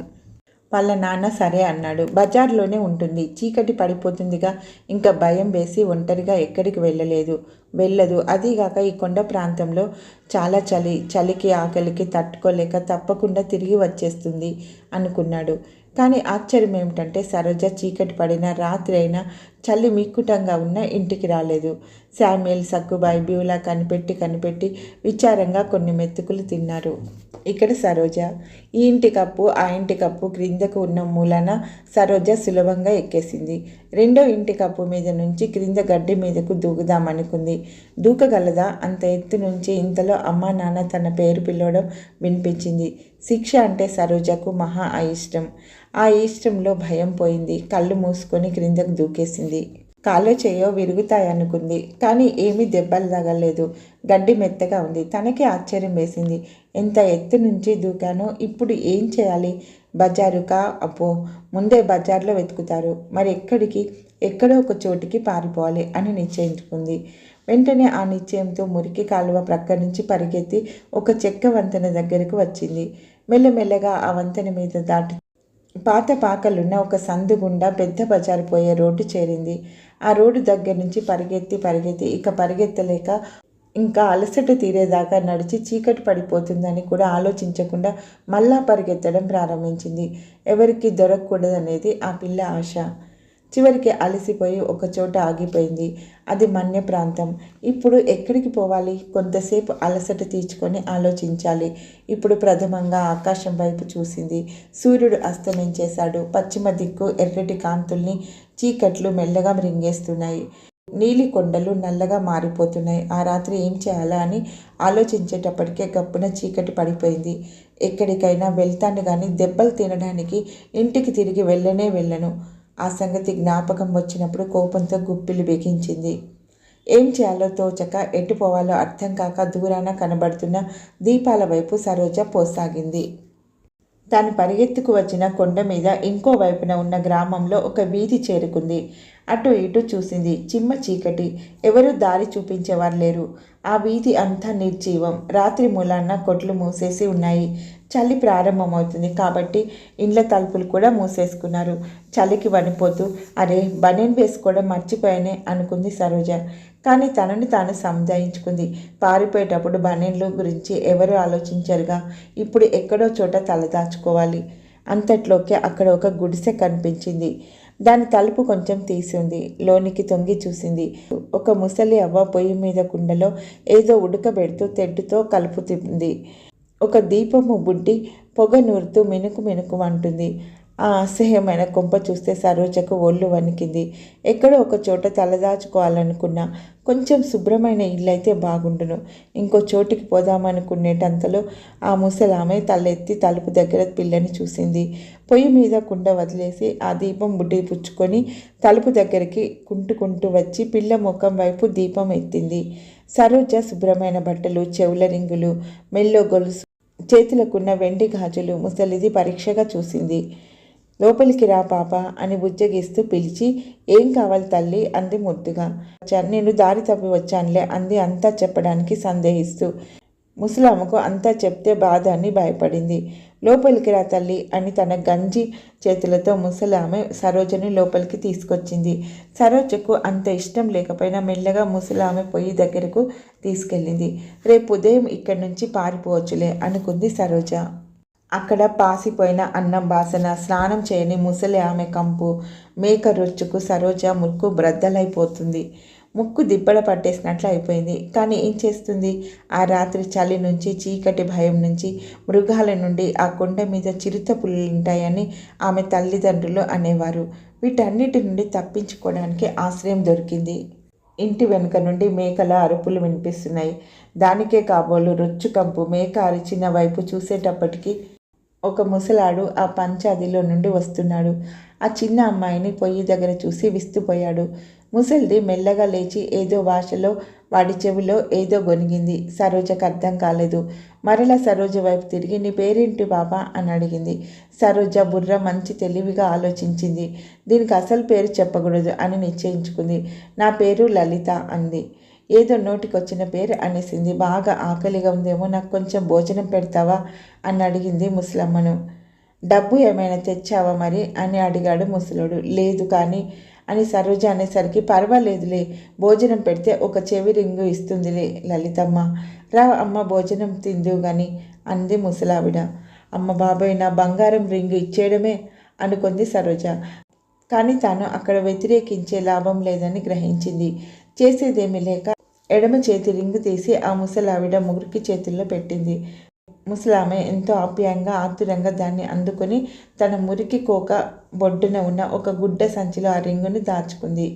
వాళ్ళ నాన్న సరే అన్నాడు. బజార్లోనే ఉంటుంది. చీకటి పడిపోతుందిగా. ఇంకా భయం వేసి ఒంటరిగా ఎక్కడికి వెళ్ళదు. అదీగాక ఈ కొండ ప్రాంతంలో చాలా చలికి ఆకలికి తట్టుకోలేక తప్పకుండా తిరిగి వచ్చేస్తుంది అనుకున్నాడు. కానీ ఆశ్చర్యం ఏమిటంటే సరోజ చీకటి పడిన రాత్రి అయినా చలి మిక్కుటంగా ఉన్న ఇంటికి రాలేదు. శామ్యుయల్, సక్కుబాయి, బ్యూలా కనిపెట్టి విచారంగా కొన్ని మెతుకులు తిన్నారు. ఇక్కడ సరోజ. ఈ ఇంటి కప్పు ఆ ఇంటి కప్పు క్రిందకు ఉన్న మూలన సరోజ సులభంగా ఎక్కేసింది. రెండో ఇంటి కప్పు మీద నుంచి క్రింద గడ్డి మీదకు దూకుదామనుకుంది. దూకగలదా? అంత ఎత్తు నుంచి ఇంతలో అమ్మా నాన్న తన పేరు పిలవడం వినిపించింది. శిక్ష అంటే సరోజకు మహా అయిష్టం. ఆ ఇష్టంలో భయం పోయింది. కళ్ళు మూసుకొని క్రిందకు దూకేసింది. కాలో చేయో విరుగుతాయనుకుంది. కానీ ఏమీ దెబ్బలు తగలేదు. గడ్డి మెత్తగా ఉంది. తనకి ఆశ్చర్యం వేసింది. ఎంత ఎత్తు నుంచి దూకానో. ఇప్పుడు ఏం చేయాలి? బజారుకా? అబ్బో, ముందే బజార్లో వెతుకుతారు. మరి ఎక్కడికి? ఎక్కడో ఒక చోటికి పారిపోవాలి అని నిశ్చయించుకుంది. వెంటనే ఆ నిశ్చయంతో మురికి కాలువ ప్రక్క నుంచి పరిగెత్తి ఒక చెక్క వంతెన దగ్గరకు వచ్చింది. మెల్లమెల్లగా ఆ వంతెన మీద దాటి పాత పాకలున్న ఒక సందు గుండా పెద్ద బజారు పోయే రోడ్డు చేరింది. ఆ రోడ్డు దగ్గర నుంచి పరిగెత్తి ఇక పరిగెత్తలేక ఇంకా అలసట తీరేదాకా నడిచి చీకటి పడిపోతుందని కూడా ఆలోచించకుండా మళ్ళా పరిగెత్తడం ప్రారంభించింది. ఎవరికి దొరకకూడదనేది ఆ పిల్ల ఆశ. చివరికి అలసిపోయి ఒకచోట ఆగిపోయింది. అది మన్య ప్రాంతం. ఇప్పుడు ఎక్కడికి పోవాలి? కొంతసేపు అలసట తీర్చుకొని ఆలోచించాలి. ఇప్పుడు ప్రథమంగా ఆకాశం వైపు చూసింది. సూర్యుడు అస్తమించేశాడు. పశ్చిమ దిక్కు ఎర్రటి కాంతుల్ని చీకట్లు మెల్లగా మృంగేస్తున్నాయి. నీలి కొండలు నల్లగా మారిపోతున్నాయి. ఆ రాత్రి ఏం చేయాలా అని ఆలోచించేటప్పటికే గప్పున చీకటి పడిపోయింది. ఎక్కడికైనా వెళ్తాను కానీ దెబ్బలు తినడానికి ఇంటికి తిరిగి వెళ్ళను. ఆ సంగతి జ్ఞాపకం వచ్చినప్పుడు కోపంతో గుప్పిలు బిగించింది. ఏం చేయాలో తోచక ఎటు పోవాలో అర్థం కాక దూరాన కనబడుతున్న దీపాల వైపు సరోజ పోసాగింది. తాను పరిగెత్తుకు వచ్చిన కొండ మీద ఇంకో వైపున ఉన్న గ్రామంలో ఒక వీధి చేరుకుంది. అటు ఇటు చూసింది. చిమ్మ చీకటి. ఎవరూ దారి చూపించేవారు లేరు. ఆ వీధి అంతా నిర్జీవం. రాత్రి మూలాన్న కొట్లు మూసేసి ఉన్నాయి. చలి ప్రారంభమవుతుంది కాబట్టి ఇండ్ల తలుపులు కూడా మూసేసుకున్నారు. చలికి వణిపోతూ అరే, బనీన్ వేసుకోవడం మర్చిపోయానే అనుకుంది సరోజ. కానీ తనని తాను సంజాయించుకుంది. పారిపోయేటప్పుడు బనీన్లు గురించి ఎవరు ఆలోచించరుగా. ఇప్పుడు ఎక్కడో చోట తలదాచుకోవాలి. అంతట్లోకి అక్కడ ఒక గుడిసె కనిపించింది. దాని తలుపు కొంచెం తీసి ఉంది. లోనికి తొంగి చూసింది. ఒక ముసలి అవ్వ పొయ్యి మీద కుండలో ఏదో ఉడకబెడుతూ తెడ్డుతో కలుపుతుంది. ఒక దీపము బుడ్డి పొగ నూరుతూ మినుకు అంటుంది. ఆ అసహ్యమైన కొంప చూస్తే సరోజకు ఒళ్ళు వణికింది. ఎక్కడో ఒక చోట తలదాచుకోవాలనుకున్నా. కొంచెం శుభ్రమైన ఇల్లైతే బాగుండును. ఇంకో చోటికి పోదామనుకునేటంతలో ఆ ముసలామె తలెత్తి తలుపు దగ్గర పిల్లని చూసింది. పొయ్యి మీద కుండ వదిలేసి ఆ దీపం బుడ్డి పుచ్చుకొని తలుపు దగ్గరికి కుంటుకుంటూ వచ్చి పిల్ల ముఖం వైపు దీపం ఎత్తింది. సరోజ శుభ్రమైన బట్టలు, చెవుల రింగులు, మెల్లో గొలుసు, చేతులకున్న వెండి గాజులు ముసలిది పరీక్షగా చూసింది. లోపలికి రా పాప అని బుజ్జగిస్తూ పిలిచి, ఏం కావాలి తల్లి అంది ముద్దుగా. నేను దారి తప్పి వచ్చానులే అంది అంతా చెప్పడానికి సందేహిస్తూ. ముసలామకు అంతా చెప్తే బాధ అని భయపడింది. లోపలికి రా తల్లి అని తన గంజి చేతులతో ముసలామె సరోజని లోపలికి తీసుకొచ్చింది. సరోజకు అంత ఇష్టం లేకపోయినా మెల్లగా ముసలామె పొయ్యి దగ్గరకు తీసుకెళ్ళింది. రేపు ఉదయం ఇక్కడి నుంచి పారిపోవచ్చులే అనుకుంది సరోజ. అక్కడ పాసిపోయిన అన్నం వాసన, స్నానం చేయని ముసలి ఆమె కంపు, మేక రొచ్చుకు సరోజ ముక్కు బ్రద్దలైపోతుంది. ముక్కు దిబ్బడ పట్టేసినట్లు అయిపోయింది. కానీ ఏం చేస్తుంది? ఆ రాత్రి చలి నుంచి, చీకటి భయం నుంచి, మృగాల నుండి ఆ కొండ మీద చిరుత పులులుంటాయని ఆమె తల్లిదండ్రులు అనేవారు. వీటన్నిటి నుండి తప్పించుకోవడానికి ఆశ్రయం దొరికింది. ఇంటి వెనుక నుండి మేకల అరుపులు వినిపిస్తున్నాయి. దానికే కాబోలు రొచ్చు కంపు. మేక అరిచిన వైపు చూసేటప్పటికి ఒక ముసలాడు ఆ పంచాదిలో నుండి వస్తున్నాడు. ఆ చిన్న అమ్మాయిని పొయ్యి దగ్గర చూసి విస్తుపోయాడు. ముసలిది మెల్లగా లేచి ఏదో భాషలో వాడి చెవిలో ఏదో గొనిగింది. సరోజకు అర్థం కాలేదు. మరలా సరోజ వైపు తిరిగి, నీ పేరేంటి బాబా అని అడిగింది. సరోజ బుర్ర మంచి తెలివిగా ఆలోచించింది. దీనికి అసలు పేరు చెప్పకూడదు అని నిశ్చయించుకుంది. నా పేరు లలిత అంది. ఏదో నోటికొచ్చిన పేరు అనేసింది. బాగా ఆకలిగా ఉందేమో, నాకు కొంచెం భోజనం పెడతావా అని అడిగింది ముసలమ్మను. డబ్బు ఏమైనా తెచ్చావా మరి అని అడిగాడు ముసలోడు. లేదు కానీ అని సరోజ అనేసరికి, పర్వాలేదులే, భోజనం పెడితే ఒక చెవి రింగు ఇస్తుందిలే లలితమ్మ. రా అమ్మ భోజనం తిందు గాని అంది ముసలావిడ. అమ్మ బాబాయ్, నా బంగారం రింగు ఇచ్చేయడమే అనుకుంది సరోజ. కానీ తాను అక్కడ వ్యతిరేకించే లాభం లేదని గ్రహించింది. చేసేదేమీ లేక ఎడమ చేతి రింగు తీసి ఆ ముసలావిడ మురికి చేతుల్లో పెట్టింది. ముసలామె ఎంతో ఆప్యాయంగా ఆతురంగా దాన్ని అందుకొని తన మురికి కోక బొడ్డున ఉన్న ఒక గుడ్డ సంచిలో ఆ రింగును దాచుకుంది.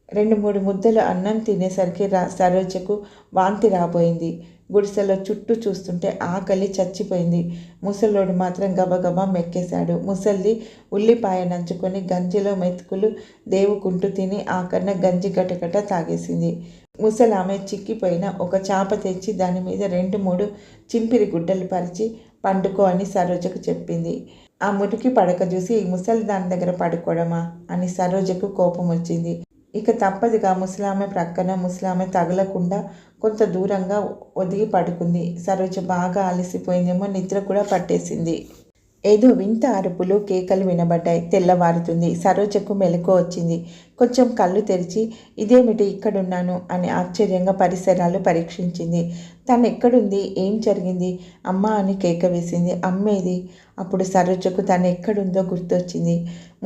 2-3 ముద్దలు అన్నం తినేసరికి సరోజకు వాంతి రాబోయింది. గుడిసెలో చుట్టూ చూస్తుంటే ఆకలి చచ్చిపోయింది. ముసలోడు మాత్రం గబగబా మెక్కేశాడు. ముసల్ది ఉల్లిపాయ నంచుకొని గంజిలో మెతుకులు దేవుకుంటూ తిని ఆఖరణ గంజి గటగట తాగేసింది. ముసలామె చిక్కిపోయిన ఒక చాప తెచ్చి దాని మీద 2-3 చింపిరి గుడ్డలు పరిచి పండుకో అని సరోజకు చెప్పింది. ఆ మురికి పడక చూసి ఈ ముసలి దాని దగ్గర పడుకోవడమా అని సరోజకు కోపం వచ్చింది. ఇక తప్పదుగా ముసలామె ప్రక్కన ముసలామె తగలకుండా కొంత దూరంగా ఒదిగి పడుకుంది. సరోజ బాగా అలసిపోయిందేమో, నిద్ర కూడా పట్టేసింది. ఏదో వింత అరుపులు కేకలు వినబడ్డాయి. తెల్లవారుతుంది. సరోజకు మెలకువ వచ్చింది. కొంచెం కళ్ళు తెరిచి ఇదేమిటి ఇక్కడున్నాను అని ఆశ్చర్యంగా పరిసరాలు పరీక్షించింది. తను ఎక్కడుంది, ఏం జరిగింది, అమ్మ అని కేక వేసింది. అమ్మేది? అప్పుడు సరోజకు తను ఎక్కడుందో గుర్తొచ్చింది.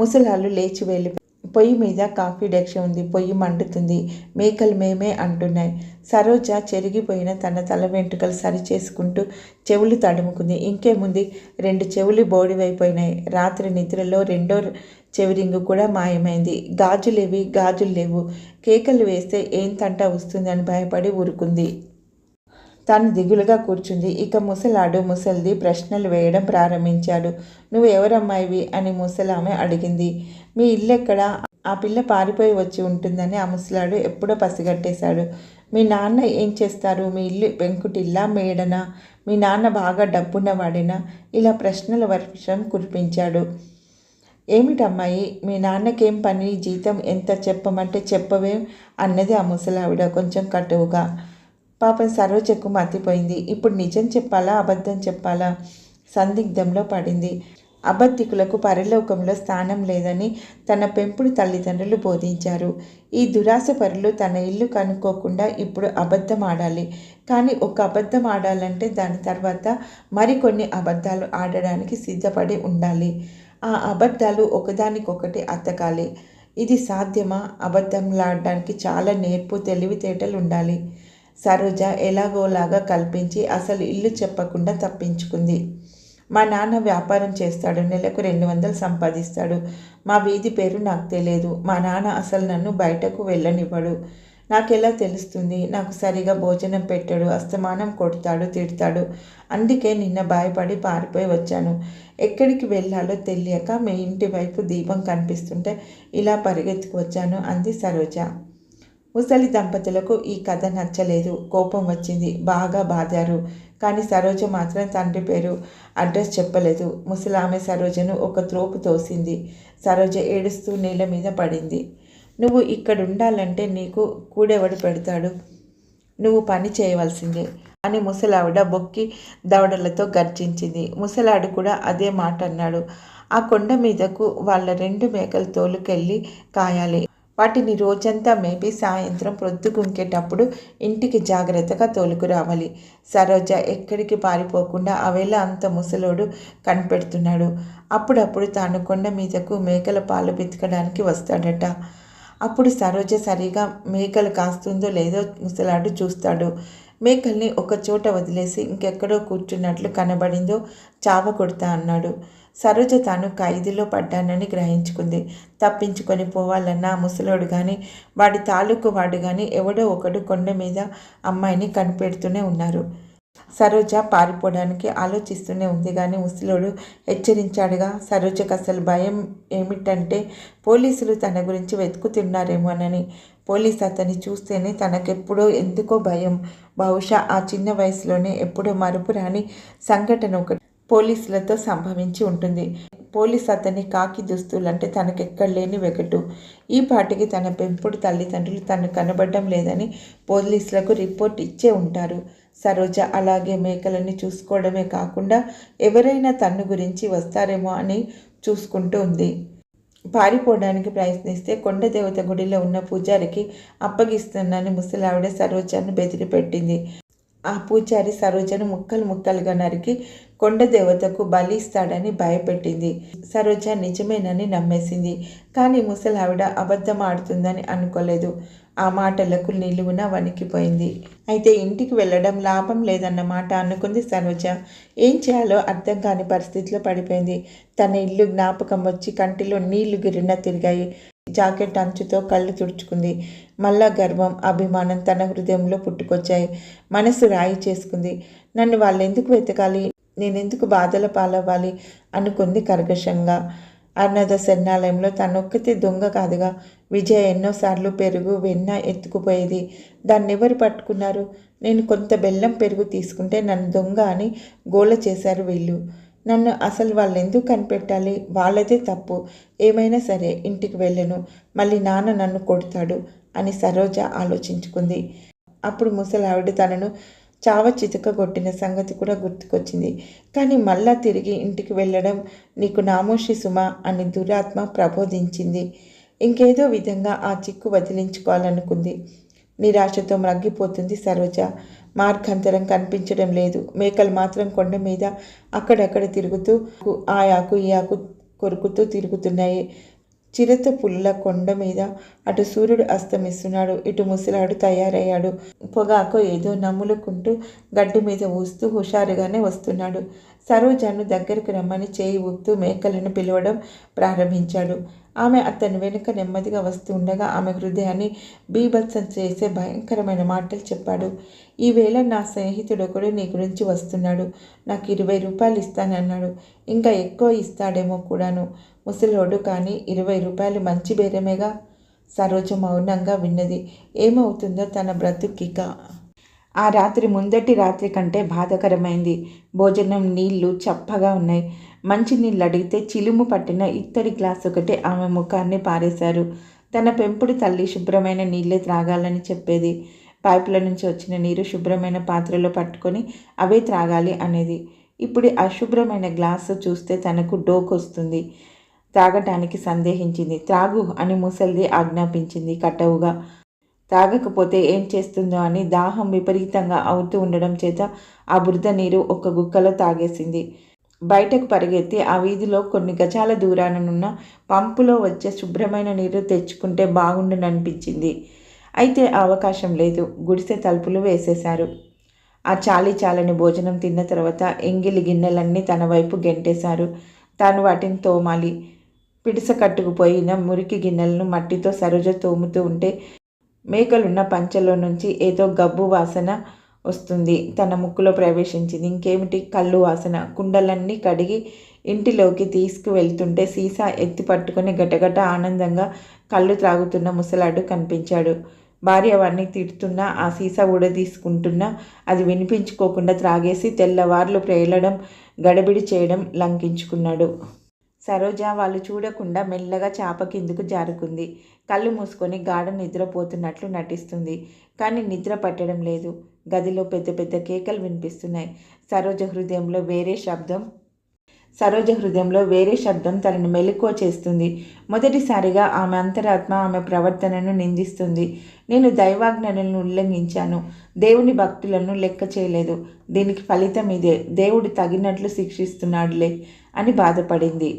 ముసలాళ్ళు లేచి వెళ్ళి పొయ్యి మీద కాఫీ డెక్ష ఉంది. పొయ్యి మండుతుంది. మేకలు మేమే అంటున్నాయి. సరోజ చెరిగిపోయిన తన తల వెంట్రుకలు సరి చేసుకుంటూ చెవులు తడుముకుంది. ఇంకేముంది, 2 చెవులు బోడివైపోయినాయి. రాత్రి నిద్రలో 2వ చెవిరింగు కూడా మాయమైంది. గాజులు లేవు. కేకలు వేస్తే ఏం తంట వస్తుందని భయపడి ఊరుకుంది. తాను దిగులుగా కూర్చుంది. ఇక ముసలాడు ముసల్ది ప్రశ్నలు వేయడం ప్రారంభించాడు. నువ్వు ఎవరమ్మాయివి అని ముసలామె అడిగింది. మీ ఇల్లెక్కడా? ఆ పిల్ల పారిపోయి వచ్చి ఉంటుందని ఆ ముసలాడు ఎప్పుడో పసిగట్టేశాడు. మీ నాన్న ఏం చేస్తారు? మీ ఇల్లు పెంకుటిల్లా, మేడనా? మీ నాన్న బాగా డబ్బున్నవాడేనా? ఇలా ప్రశ్నల వర్షం కురిపించాడు. ఏమిటమ్మాయి, మీ నాన్నకేం పని? జీతం ఎంత చెప్పమంటే చెప్పవేం అన్నది ఆ ముసలావిడ కొంచెం కటువుగా. పాపం సరోజకు మతిపోయింది. ఇప్పుడు నిజం చెప్పాలా, అబద్ధం చెప్పాలా? సందిగ్ధంలో పడింది. అబద్ధికులకు పరలోకంలో స్థానం లేదని తన పెంపుడు తల్లిదండ్రులు బోధించారు. ఈ దురాశపరులు తన ఇల్లు కనుక్కోకుండా ఇప్పుడు అబద్ధం ఆడాలి. కానీ ఒక అబద్ధం ఆడాలంటే దాని తర్వాత మరికొన్ని అబద్ధాలు ఆడడానికి సిద్ధపడి ఉండాలి. ఆ అబద్ధాలు ఒకదానికొకటి అతకాలి. ఇది సాధ్యమా? అబద్ధంలాడడానికి చాలా నేర్పు, తెలివితేటలు ఉండాలి. సరోజ ఎలాగోలాగా కల్పించి అసలు ఇల్లు చెప్పకుండా తప్పించుకుంది. మా నాన్న వ్యాపారం చేస్తాడు. నెలకు 200 సంపాదిస్తాడు. మా వీధి పేరు నాకు తెలియదు. మా నాన్న అసలు నన్ను బయటకు వెళ్ళనివ్వడు. నాకెలా తెలుస్తుంది? నాకు సరిగా భోజనం పెట్టాడు. అస్తమానం కొడతాడు, తిడతాడు. అందుకే నిన్న భయపడి పారిపోయి వచ్చాను. ఎక్కడికి వెళ్ళాలో తెలియక మీ ఇంటి వైపు దీపం కనిపిస్తుంటే ఇలా పరిగెత్తుకు వచ్చాను అంది సరోజ. ముసలి దంపతులకు ఈ కథ నచ్చలేదు. కోపం వచ్చింది. బాగా బాధారు. కానీ సరోజ మాత్రం తండ్రి పేరు, అడ్రస్ చెప్పలేదు. ముసలామె సరోజను ఒక త్రోపు తోసింది. సరోజ ఏడుస్తూ నేల మీద పడింది. నువ్వు ఇక్కడుండాలంటే నీకు కూడెవడు పెడతాడు? నువ్వు పని చేయవలసిందే అని ముసలావిడ బొక్కి దవడలతో గర్జించింది. ముసలాడు కూడా అదే మాట అన్నాడు. ఆ కొండ మీదకు వాళ్ళ 2 మేకలు తోలుకెళ్ళి కాయాలి. వాటిని రోజంతా మేపి సాయంత్రం ప్రొద్దుగుంకేటప్పుడు ఇంటికి జాగ్రత్తగా తోలుకురావాలి. సరోజ ఎక్కడికి పారిపోకుండా అవేళ అంత ముసలోడు కనిపెడుతున్నాడు. అప్పుడప్పుడు తాను కొండ మీదకు మేకల పాలు పితకడానికి వస్తాడట. అప్పుడు సరోజ సరిగా మేకలు కాస్తుందో లేదో ముసలాడు చూస్తాడు. మేకల్ని ఒక చోట వదిలేసి ఇంకెక్కడో కూర్చున్నట్లు కనబడిందో చావ కొడతా అన్నాడు. సరోజ తాను ఖైదీలో పడ్డానని గ్రహించుకుంది. తప్పించుకొని పోవాలన్న ఆ ముసలోడు కానీ వాడి తాలూకు వాడు కానీ ఎవడో ఒకడు కొండ మీద అమ్మాయిని కనిపెడుతూనే ఉన్నారు. సరోజ పారిపోవడానికి ఆలోచిస్తూనే ఉంది. కానీ ముసలోడు హెచ్చరించాడుగా. సరోజకు అసలు భయం ఏమిటంటే పోలీసులు తన గురించి వెతుకుతున్నారేమోనని. పోలీసు అతన్ని చూస్తేనే తనకెప్పుడో ఎందుకో భయం. బహుశా ఆ చిన్న వయసులోనే ఎప్పుడో మరుపురాని సంఘటన ఒకటి పోలీసులతో సంభవించి ఉంటుంది. పోలీసు అతన్ని కాకి దుస్తులంటే తనకెక్కడ లేని వెగటు. ఈ పాటికి తన పెంపుడు తల్లిదండ్రులు తను కనబడడం లేదని పోలీసులకు రిపోర్ట్ ఇచ్చే ఉంటారు. సరోజ అలాగే మేకలని చూసుకోవడమే కాకుండా ఎవరైనా తన్ను గురించి వస్తారేమో అని చూసుకుంటూ ఉంది. పారిపోవడానికి ప్రయత్నిస్తే కొండదేవత గుడిలో ఉన్న పూజారికి అప్పగిస్తుందని ముసలావిడ సరోజను బెదిరిపెట్టింది. ఆ పూజారి సరోజను ముక్కలు ముక్కలుగా నరికి కొండ దేవతకు బలి ఇస్తాడని భయపెట్టింది. సరోజ నిజమేనని నమ్మేసింది. కానీ ముసలావిడ అబద్ధం ఆడుతుందని అనుకోలేదు. ఆ మాటలకు నిలువున వణికిపోయింది. అయితే ఇంటికి వెళ్ళడం లాభం లేదన్న మాట అనుకుంది సరోజ. ఏం చేయాలో అర్థం కాని పరిస్థితిలో పడిపోయింది. తన ఇల్లు జ్ఞాపకం వచ్చి కంటిలో నీళ్లు గిరిన తిరిగాయి. జాకెట్ అంచుతో కళ్ళు తుడుచుకుంది. మళ్ళా గర్వం, అభిమానం తన హృదయంలో పుట్టుకొచ్చాయి. మనసు రాయి చేసుకుంది. నన్ను వాళ్ళెందుకు వెతకాలి, నేనెందుకు బాధల పాలవ్వాలి అనుకుంది కర్కశంగా. అన్నద శరణాలయంలో తనొక్కతే దొంగ కాదుగా. విజయ ఎన్నోసార్లు పెరుగు వెన్న ఎత్తుకుపోయేది. దాన్నెవరు పట్టుకున్నారు? నేను కొంత బెల్లం పెరుగు తీసుకుంటే నన్ను దొంగ అని గోల చేశారు వీళ్ళు. నన్ను అసలు వాళ్ళెందుకు కనిపెట్టాలి? వాళ్ళదే తప్పు. ఏమైనా సరే ఇంటికి వెళ్ళను. మళ్ళీ నాన్న నన్ను కొడతాడు అని సరోజ ఆలోచించుకుంది. అప్పుడు ముసలావిడ తనను చావచితక కొట్టిన సంగతి కూడా గుర్తుకొచ్చింది. కానీ మళ్ళా తిరిగి ఇంటికి వెళ్ళడం నీకు నామోషి సుమా అని దురాత్మ ప్రబోధించింది. ఇంకేదో విధంగా ఆ చిక్కు వదిలించుకోవాలనుకుంది. నిరాశతో మ్రగ్గిపోతుంది సరోజ. మార్గాంతరం కనిపించడం లేదు. మేకలు మాత్రం కొండ మీద అక్కడక్కడ తిరుగుతూ ఆ ఆకు ఈ ఆకు కొరుకుతూ తిరుగుతున్నాయి. చిరత పుల్ల కొండ మీద అటు సూర్యుడు అస్తమిస్తున్నాడు, ఇటు ముసలాడు తయారయ్యాడు. పొగాకు ఏదో నమ్ములుకుంటూ గడ్డి మీద ఊస్తూ హుషారుగానే వస్తున్నాడు. సరోజను దగ్గరకు రమ్మని చేయి ఊపుతూ మేకలను పిలవడం ప్రారంభించాడు. ఆమె అతని వెనుక నెమ్మదిగా వస్తూ ఉండగా ఆమె హృదయాన్ని బీభత్సం చేసే భయంకరమైన మాటలు చెప్పాడు. ఈవేళ నా స్నేహితుడొకడు నీ గురించి వస్తున్నాడు. నాకు 20 రూపాయలు ఇస్తానన్నాడు. ఇంకా ఎక్కువ ఇస్తాడేమో కూడాను. ముసలోడు కానీ 20 రూపాయలు మంచి బేరమేగా. సరోజ మౌనంగా విన్నది. ఏమవుతుందో తన బ్రతుకిక. ఆ రాత్రి ముందటి రాత్రి కంటే బాధకరమైంది. భోజనం, నీళ్లు చప్పగా ఉన్నాయి. మంచినీళ్ళు అడిగితే చిలుము పట్టిన ఇత్తడి గ్లాస్ ఒకటి ఆమె ముఖాన్ని పారేశారు. తన పెంపుడు తల్లి శుభ్రమైన నీళ్ళే త్రాగాలని చెప్పేది. పైపుల నుంచి వచ్చిన నీరు శుభ్రమైన పాత్రలో పట్టుకొని అవే త్రాగాలి అనేది. ఇప్పుడు అశుభ్రమైన గ్లాసు చూస్తే తనకు డోకొస్తుంది. త్రాగటానికి సందేహించింది. త్రాగు అని ముసల్ది ఆజ్ఞాపించింది కటవుగా. తాగకపోతే ఏం చేస్తుందో అని దాహం విపరీతంగా అవుతూ ఉండడం చేత ఆ బురద నీరు ఒక్క గుక్కలో తాగేసింది. బయటకు పరిగెత్తి ఆ వీధిలో కొన్ని గజాల దూరాననున్న పంపులో వచ్చే శుభ్రమైన నీరు తెచ్చుకుంటే బాగుండుననిపించింది. అయితే ఆ అవకాశం లేదు. గుడిసె తలుపులు వేసేశారు. ఆ చాలని భోజనం తిన్న తర్వాత ఎంగిలి గిన్నెలన్నీ తన వైపు గెంటేశారు. తాను వాటిని తోమాలి. పిడిస కట్టుకుపోయిన మురికి గిన్నెలను మట్టితో సరోజ తోముతూ ఉంటే మేకలున్న పంచలో నుంచి ఏదో గబ్బు వాసన వస్తుంది. తన ముక్కులో ప్రవేశించింది. ఇంకేమిటి, కళ్ళు వాసన. కుండలన్నీ కడిగి ఇంటిలోకి తీసుకువెళ్తుంటే సీసా ఎత్తి పట్టుకుని గటగట ఆనందంగా కళ్ళు త్రాగుతున్న ముసలాడు కనిపించాడు. భార్య వాడిని తిడుతున్నా, ఆ సీసా ఊడదీసుకుంటున్నా అది వినిపించుకోకుండా త్రాగేసి తెల్లవార్లు ప్రేలడం, గడబిడి చేయడం లంకించుకున్నాడు. సరోజ వాళ్ళు చూడకుండా మెల్లగా చాప కిందకు జారుకుంది. కళ్ళు మూసుకొని గాఢ నిద్రపోతున్నట్లు నటిస్తుంది. కానీ నిద్ర పట్టడం లేదు. గదిలో పెద్ద పెద్ద కేకలు వినిపిస్తున్నాయి. సరోజ హృదయంలో వేరే శబ్దం తనని మెలకువ చేస్తుంది. మొదటిసారిగా ఆమె అంతరాత్మ ఆమె ప్రవర్తనను నిందిస్తుంది. నేను దైవాజ్ఞలను ఉల్లంఘించాను. దేవుని భక్తులను లెక్క చేయలేదు. దీనికి ఫలితం ఇదే. దేవుడు తగినట్లు శిక్షిస్తున్నాడులే అని బాధపడింది.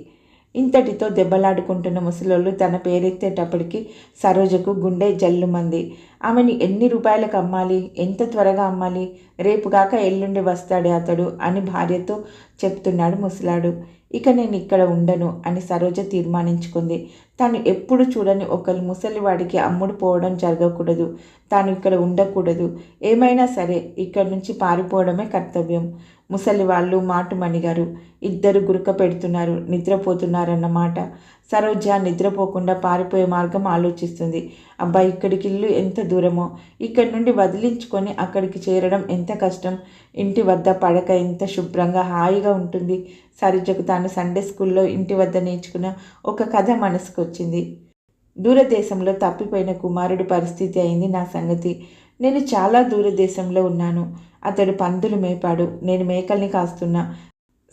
ఇంతటితో దెబ్బలాడుకుంటున్న ముసలోళ్ళు తన పేరెత్తేటప్పటికి సరోజకు గుండె జల్లుమంది. ఆమెని ఎన్ని రూపాయలకు అమ్మాలి, ఎంత త్వరగా అమ్మాలి, రేపుగాక ఎల్లుండి వస్తాడే అతడు అని భార్యతో చెప్తున్నాడు ముసలాడు. ఇక నేను ఇక్కడ ఉండను అని సరోజ తీర్మానించుకుంది. తాను ఎప్పుడు చూడని ఒకరు ముసలివాడికి అమ్ముడు పోవడం జరగకూడదు. తాను ఇక్కడ ఉండకూడదు. ఏమైనా సరే ఇక్కడి నుంచి పారిపోవడమే కర్తవ్యం. ముసలి వాళ్ళు మాటుమణిగారు. ఇద్దరు గురక పెడుతున్నారు, నిద్రపోతున్నారన్నమాట. సరోజ నిద్రపోకుండా పారిపోయే మార్గం ఆలోచిస్తుంది. అబ్బా, ఇక్కడికి ఇల్లు ఎంత దూరమో, ఇక్కడి నుండి వదిలించుకొని అక్కడికి చేరడం ఎంత కష్టం. ఇంటి వద్ద పడక ఎంత శుభ్రంగా హాయిగా ఉంటుంది. సరోజకు తాను సండే స్కూల్లో ఇంటి వద్ద నేర్చుకున్న ఒక కథ మనసుకు వచ్చింది. దూరదేశంలో తప్పిపోయిన కుమారుడి పరిస్థితి అయింది నా సంగతి. నేను చాలా దూరదేశంలో ఉన్నాను. అతడు పందులు మేపాడు, నేను మేకల్ని కాస్తున్నా.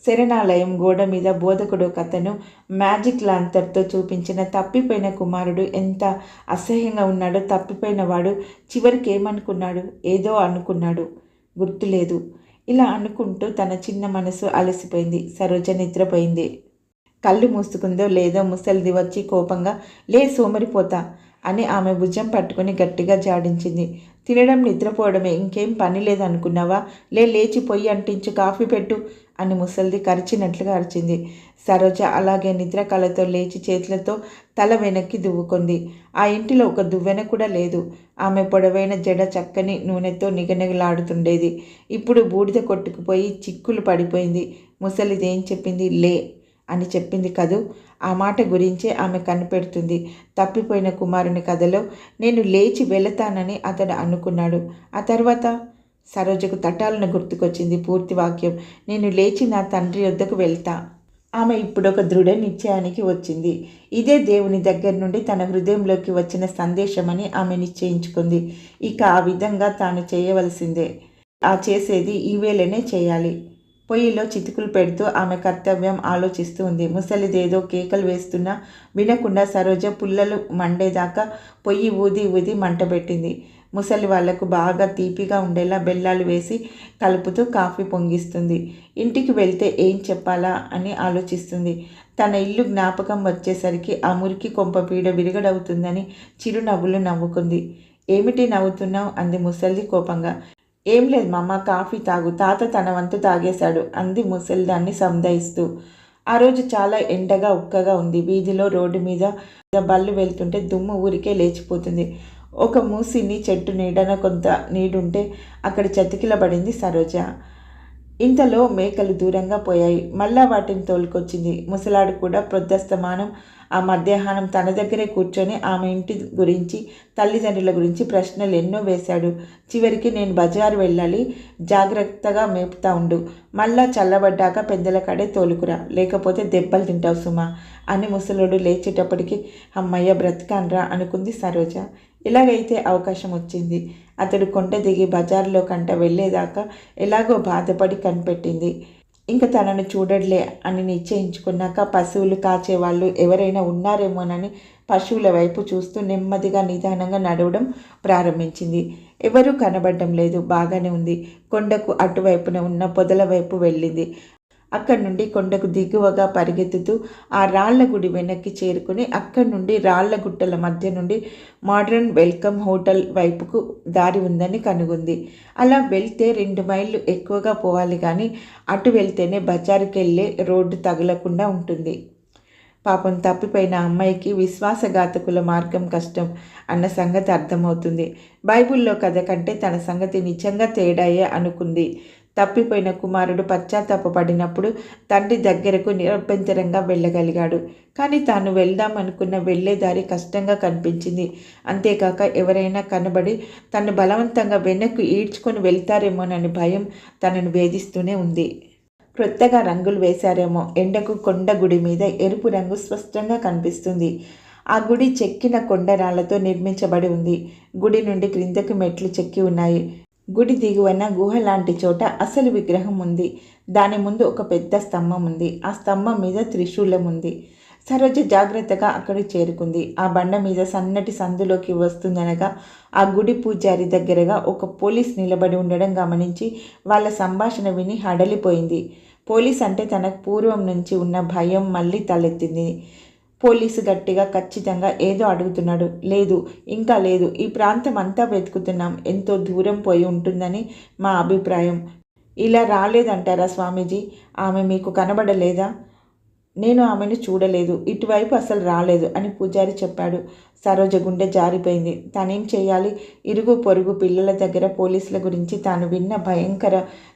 శరణాలయం గోడ మీద బోధకుడు కథను మ్యాజిక్ లాంతర్తో చూపించిన తప్పిపోయిన కుమారుడు ఎంత అసహ్యంగా ఉన్నాడో. తప్పిపోయిన వాడు చివరికి ఏమనుకున్నాడు? ఏదో అనుకున్నాడు. గుర్తులేదు. ఇలా అనుకుంటూ తన చిన్న మనసు అలసిపోయింది. సరోజ నిద్రపోయింది. కళ్ళు మూసుకుందో లేదో ముసలిది వచ్చి కోపంగా, లే సోమరిపోతా అని ఆమె భుజం పట్టుకుని గట్టిగా జాడించింది. తినడం నిద్రపోవడమే, ఇంకేం పని లేదనుకున్నావా? లేచి పొయ్యి అంటించు, కాఫీ పెట్టు అని ముసలిది కరిచినట్లుగా అరిచింది. సరోజ అలాగే నిద్ర కళతో లేచి చేతులతో తల వెనక్కి దువ్వుకుంది. ఆ ఇంటిలో ఒక దువ్వెన కూడా లేదు. ఆమె పొడవైన జడ చక్కని నూనెతో నిగనిగలాడుతుండేది. ఇప్పుడు బూడిద కొట్టుకుపోయి చిక్కులు పడిపోయింది. ముసలిది ఏం చెప్పింది? లే అని చెప్పింది కదూ. ఆ మాట గురించే ఆమె కనిపెడుతుంది. తప్పిపోయిన కుమారుని కథలో నేను లేచి వెళతానని అతడు అనుకున్నాడు. ఆ తర్వాత సరోజకు తటాలను గుర్తుకొచ్చింది పూర్తి వాక్యం. నేను లేచి నా తండ్రి వద్దకు వెళ్తా. ఆమె ఇప్పుడు ఒక దృఢ నిశ్చయానికి వచ్చింది. ఇదే దేవుని దగ్గర నుండి తన హృదయంలోకి వచ్చిన సందేశమని ఆమె నిశ్చయించుకుంది. ఇక ఆ విధంగా తాను చేయవలసిందే. ఆ చేసేది ఈవేళనే చేయాలి. పొయ్యిలో చితుకులు పెడుతూ ఆమె కర్తవ్యం ఆలోచిస్తూ ఉంది. ముసలిదేదో కేకలు వేస్తున్నా వినకుండా సరోజ పుల్లలు మండేదాకా పొయ్యి ఊది ఊది మంట పెట్టింది. ముసలి వాళ్లకు బాగా తీపిగా ఉండేలా బెల్లాలు వేసి కలుపుతూ కాఫీ పొంగిస్తుంది. ఇంటికి వెళ్తే ఏం చెప్పాలా అని ఆలోచిస్తుంది. తన ఇల్లు జ్ఞాపకం వచ్చేసరికి ఆ మురికి కొంప పీడ విరగడవుతుందని చిరునవ్వులు నవ్వుకుంది. ఏమిటి నవ్వుతున్నావు అంది ముసలిది కోపంగా. ఏం లేదు మామ, కాఫీ తాగు, తాత తన వంతు తాగేశాడు అంది ముసలిదాన్ని సంధాయిస్తూ. ఆ రోజు చాలా ఎండగా ఉక్కగా ఉంది. వీధిలో రోడ్డు మీద బళ్ళు వెళ్తుంటే దుమ్ము ఊరికే లేచిపోతుంది. ఒక మూసిని చెట్టు నీడన కొంత నీడుంటే అక్కడ చతికిలబడింది సరోజ. ఇంతలో మేకలు దూరంగా పోయాయి. మళ్ళా వాటిని తోలుకొచ్చింది. ముసలాడు కూడా ప్రొద్దస్తమానం ఆ మధ్యాహ్నం తన దగ్గరే కూర్చొని ఆమె ఇంటి గురించి, తల్లిదండ్రుల గురించి ప్రశ్నలు ఎన్నో వేశాడు. చివరికి నేను బజారు వెళ్ళాలి, జాగ్రత్తగా మేపుతా ఉండు, మళ్ళా చల్లబడ్డాక పెద్దల కాడే తోలుకురా, లేకపోతే దెబ్బలు తింటావు సుమా అని ముసలుడు లేచేటప్పటికి అమ్మయ్య బ్రతకాన్రా అనుకుంది సరోజ. ఇలాగైతే అవకాశం వచ్చింది. అతడు కొండ దిగి బజార్లో కంట వెళ్ళేదాకా ఎలాగో బాధపడి కనిపెట్టింది. ఇంకా తనను చూడట్లే అని నిశ్చయించుకున్నాక పశువులు కాచేవాళ్ళు ఎవరైనా ఉన్నారేమోనని పశువుల వైపు చూస్తూ నెమ్మదిగా నిదానంగా నడవడం ప్రారంభించింది. ఎవరూ కనబడడం లేదు. బాగానే ఉంది. కొండకు అటువైపున ఉన్న పొదల వైపు వెళ్ళింది. అక్కడి నుండి కొండకు దిగువగా పరిగెత్తుతూ ఆ రాళ్ల గుడి వెనక్కి చేరుకుని అక్కడి నుండి రాళ్ల గుట్టల మధ్య నుండి మోడర్న్ వెల్కమ్ హోటల్ వైపుకు దారి ఉందని కనుగొంది. అలా వెళ్తే 2 మైళ్ళు ఎక్కువగా పోవాలి, కానీ అటు వెళ్తేనే బజారుకి వెళ్ళే రోడ్డు తగలకుండా ఉంటుంది. పాపం తప్పిపోయిన అమ్మాయికి విశ్వాసఘాతకుల మార్గం కష్టం అన్న సంగతి అర్థమవుతుంది. బైబిల్లో కథ కంటే తన సంగతి నిజంగా తేడాయే అనుకుంది. తప్పిపోయిన కుమారుడు పశ్చాత్తాపడినప్పుడు తండ్రి దగ్గరకు నిరభ్యంతరంగా వెళ్ళగలిగాడు. కానీ తాను వెళ్దామనుకున్న వెళ్లేదారి కష్టంగా కనిపించింది. అంతేకాక ఎవరైనా కనబడి తను బలవంతంగా వెనక్కు ఈడ్చుకొని వెళ్తారేమోనని భయం తనను వేధిస్తూనే ఉంది. క్రొత్తగా రంగులు వేశారేమో. ఎండకు కొండ గుడి మీద ఎరుపు రంగు స్పష్టంగా కనిపిస్తుంది. ఆ గుడి చెక్కిన కొండరాళ్లతో నిర్మించబడి ఉంది. గుడి నుండి క్రిందకు మెట్లు చెక్కి ఉన్నాయి. గుడి దిగువన గుహ లాంటి చోట అసలు విగ్రహం ఉంది. దాని ముందు ఒక పెద్ద స్తంభం ఉంది. ఆ స్తంభం మీద త్రిశూలం ఉంది. సరోజ జాగ్రత్తగా అక్కడికి చేరుకుంది. ఆ బండ మీద సన్నటి సందులోకి వస్తుందనగా ఆ గుడి పూజారి దగ్గరగా ఒక పోలీస్ నిలబడి ఉండడం గమనించి వాళ్ళ సంభాషణ విని హడలిపోయింది. పోలీస్ అంటే తనకు పూర్వం నుంచి ఉన్న భయం మళ్ళీ తలెత్తింది. పోలీసు గట్టిగా ఖచ్చితంగా ఏదో అడుగుతున్నాడు. లేదు, ఇంకా లేదు, ఈ ప్రాంతం అంతా వెతుకుతున్నాం, ఎంతో దూరం పోయి ఉంటుందని మా అభిప్రాయం. ఇలా రాలేదంటారా స్వామీజీ? ఆమె మీకు కనబడలేదా? నేను ఆమెను చూడలేదు, ఇటువైపు అసలు రాలేదు అని పూజారి చెప్పాడు. సరోజ గుండె జారిపోయింది. తానేం చేయాలి? ఇరుగు పొరుగు పిల్లల దగ్గర పోలీసుల గురించి తాను విన్న భయంకర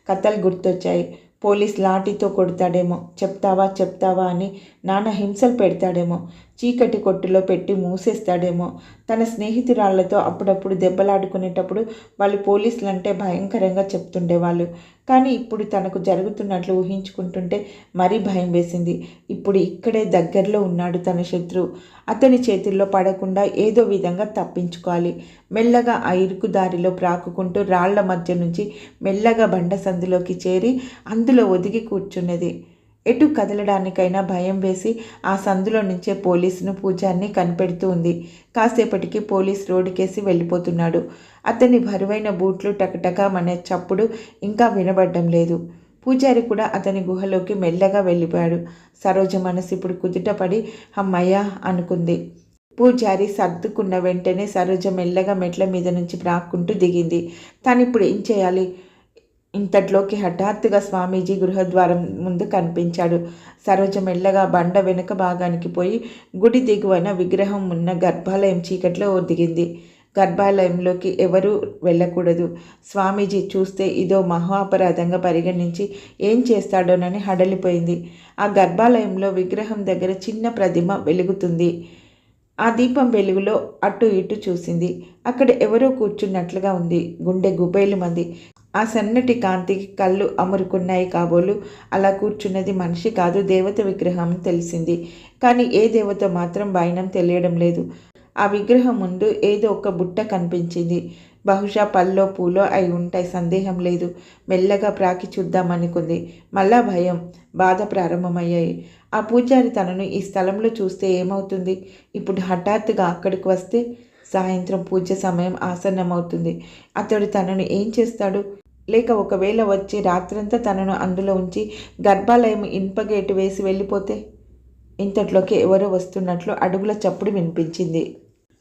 కథలు గుర్తొచ్చాయి. పోలీస్ లాఠీతో కొడతాడేమో, చెప్తావా అని నాన్న హింసలు పెడతాడేమో, చీకటి కొట్టులో పెట్టి మూసేస్తాడేమో. తన స్నేహితురాళ్లతో అప్పుడప్పుడు దెబ్బలాడుకునేటప్పుడు వాళ్ళు పోలీసులంటే భయంకరంగా చెప్తుండేవాళ్ళు. కానీ ఇప్పుడు తనకు జరుగుతున్నట్లు ఊహించుకుంటుంటే మరీ భయం వేసింది. ఇప్పుడు ఇక్కడే దగ్గరలో ఉన్నాడు తన శత్రువు. అతని చేతుల్లో పడకుండా ఏదో విధంగా తప్పించుకోవాలి. మెల్లగా ఆ ఇరుకు దారిలో ప్రాకుకుంటూ రాళ్ల మధ్య నుంచి మెల్లగా బండ సందులోకి చేరి అందులో ఒదిగి కూర్చున్నది. ఎటు కదలడానికైనా భయం వేసి ఆ సందులో నుంచే పోలీసును పూజారిని కనిపెడుతూ ఉంది. కాసేపటికి పోలీస్ రోడ్డుకేసి వెళ్ళిపోతున్నాడు. అతని బరువైన బూట్లు టకటకమనే చప్పుడు ఇంకా వినబడ్డం లేదు. పూజారి కూడా అతని గుహలోకి మెల్లగా వెళ్ళిపోయాడు. సరోజ మనసు ఇప్పుడు కుదుటపడి అమ్మయ్యా అనుకుంది. పూజారి సర్దుకున్న వెంటనే సరోజ మెల్లగా మెట్ల మీద నుంచి ప్రాక్కుంటూ దిగింది. తానిప్పుడు ఏం చేయాలి? ఇంతట్లోకి హఠాత్తుగా స్వామీజీ గృహద్వారం ముందు కనిపించాడు. సరోజ మెల్లగా బండ వెనుక భాగానికి పోయి గుడి దిగువన విగ్రహం ఉన్న గర్భాలయం చీకట్లో దిగింది. గర్భాలయంలోకి ఎవరూ వెళ్ళకూడదు. స్వామీజీ చూస్తే ఇదో మహా పరిగణించి ఏం చేస్తాడోనని హడలిపోయింది. ఆ గర్భాలయంలో విగ్రహం దగ్గర చిన్న ప్రతిమ వెలుగుతుంది. ఆ దీపం వెలుగులో అటు ఇటు చూసింది. అక్కడ ఎవరో కూర్చున్నట్లుగా ఉంది. గుండె గుబేలుమంది. ఆ సన్నటి కాంతికి కళ్ళు అమురుకున్నాయి కాబోలు. అలా కూర్చున్నది మనిషి కాదు, దేవత విగ్రహం తెలిసింది. కానీ ఏ దేవత మాత్రం భయనం తెలియడం లేదు. ఆ విగ్రహం ముందు ఏదో ఒక బుట్ట కనిపించింది. బహుశా పల్లో పూలో అయి ఉంటాయి, సందేహం లేదు. మెల్లగా ప్రాకి చూద్దామనుకుంది. మళ్ళా భయం, బాధ ప్రారంభమయ్యాయి. ఆ పూజారి తనను ఈ స్థలంలో చూస్తే ఏమవుతుంది? ఇప్పుడు హఠాత్తుగా అక్కడికి వస్తే సాయంత్రం పూజ సమయం ఆసన్నమవుతుంది. అతడు తనను ఏం చేస్తాడు? లేక ఒకవేళ వచ్చి రాత్రంతా తనను అందులో ఉంచి గర్భాలయం ఇనుపగేటు వేసి వెళ్ళిపోతే? ఇంతట్లోకి ఎవరో వస్తున్నట్లు అడుగుల చప్పుడు వినిపించింది.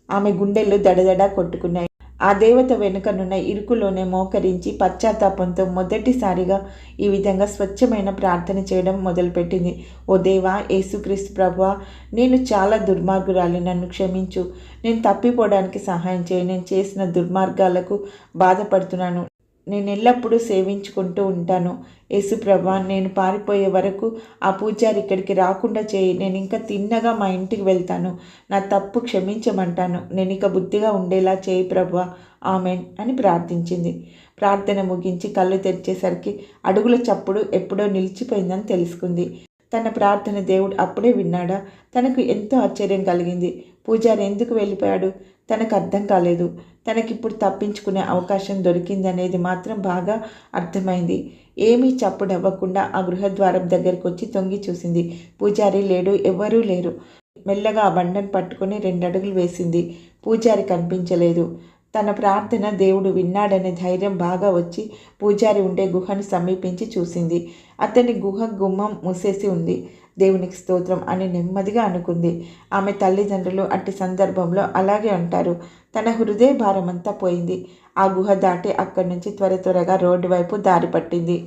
ఆమె గుండెలు దడదడా కొట్టుకున్నాయి. ఆ దేవత వెనుకనున్న ఇరుకులోనే మోకరించి పశ్చాత్తాపంతో మొదటిసారిగా ఈ విధంగా స్వచ్ఛమైన ప్రార్థన చేయడం మొదలుపెట్టింది. ఓ దేవా, యేసుక్రీస్తు ప్రభువా, నేను చాలా దుర్మార్గురాలి, నన్ను క్షమించు. నేను తప్పిపోవడానికి సహాయం చేయి. నేను చేసిన దుర్మార్గాలకు బాధపడుతున్నాను. నేను ఎల్లప్పుడూ సేవించుకుంటూ ఉంటాను. యేసుప్రభా, నేను పారిపోయే వరకు ఆ పూజారి ఇక్కడికి రాకుండా చేయి. నేను ఇంకా తిన్నగా మా ఇంటికి వెళ్తాను. నా తప్పు క్షమించమంటాను. నేను ఇక బుద్ధిగా ఉండేలా చేయి ప్రభువా, ఆమెన్ అని ప్రార్థించింది. ప్రార్థన ముగించి కళ్ళు తెరిచేసరికి అడుగుల చప్పుడు ఎప్పుడో నిలిచిపోయిందని తెలుసుకుంది. తన ప్రార్థన దేవుడు అప్పుడే విన్నాడా? తనకు ఎంతో ఆశ్చర్యం కలిగింది. పూజారి ఎందుకు వెళ్ళిపోయాడు? తనకు అర్థం కాలేదు. తనకిప్పుడు తప్పించుకునే అవకాశం దొరికిందనేది మాత్రం బాగా అర్థమైంది. ఏమీ చప్పుడవ్వకుండా ఆ గృహద్వారం దగ్గరకు వచ్చి తొంగి చూసింది. పూజారి లేడు, ఎవ్వరూ లేరు. మెల్లగా ఆ బండను పట్టుకుని 2 అడుగులు వేసింది. పూజారి కనిపించలేదు. తన ప్రార్థన దేవుడు విన్నాడనే ధైర్యం బాగా వచ్చి పూజారి ఉండే గుహను సమీపించి చూసింది. అతని గుహ గుమ్మం మూసేసి ఉంది. దేవునికి స్తోత్రం అని నెమ్మదిగా అనుకుంది. ఆమె తల్లిదండ్రులు అట్టి సందర్భంలో అలాగే అంటారు. తన హృదయ భారమంతా పోయింది. ఆ గుహ దాటి అక్కడి నుంచి త్వరగా రోడ్డు వైపు దారి పట్టింది.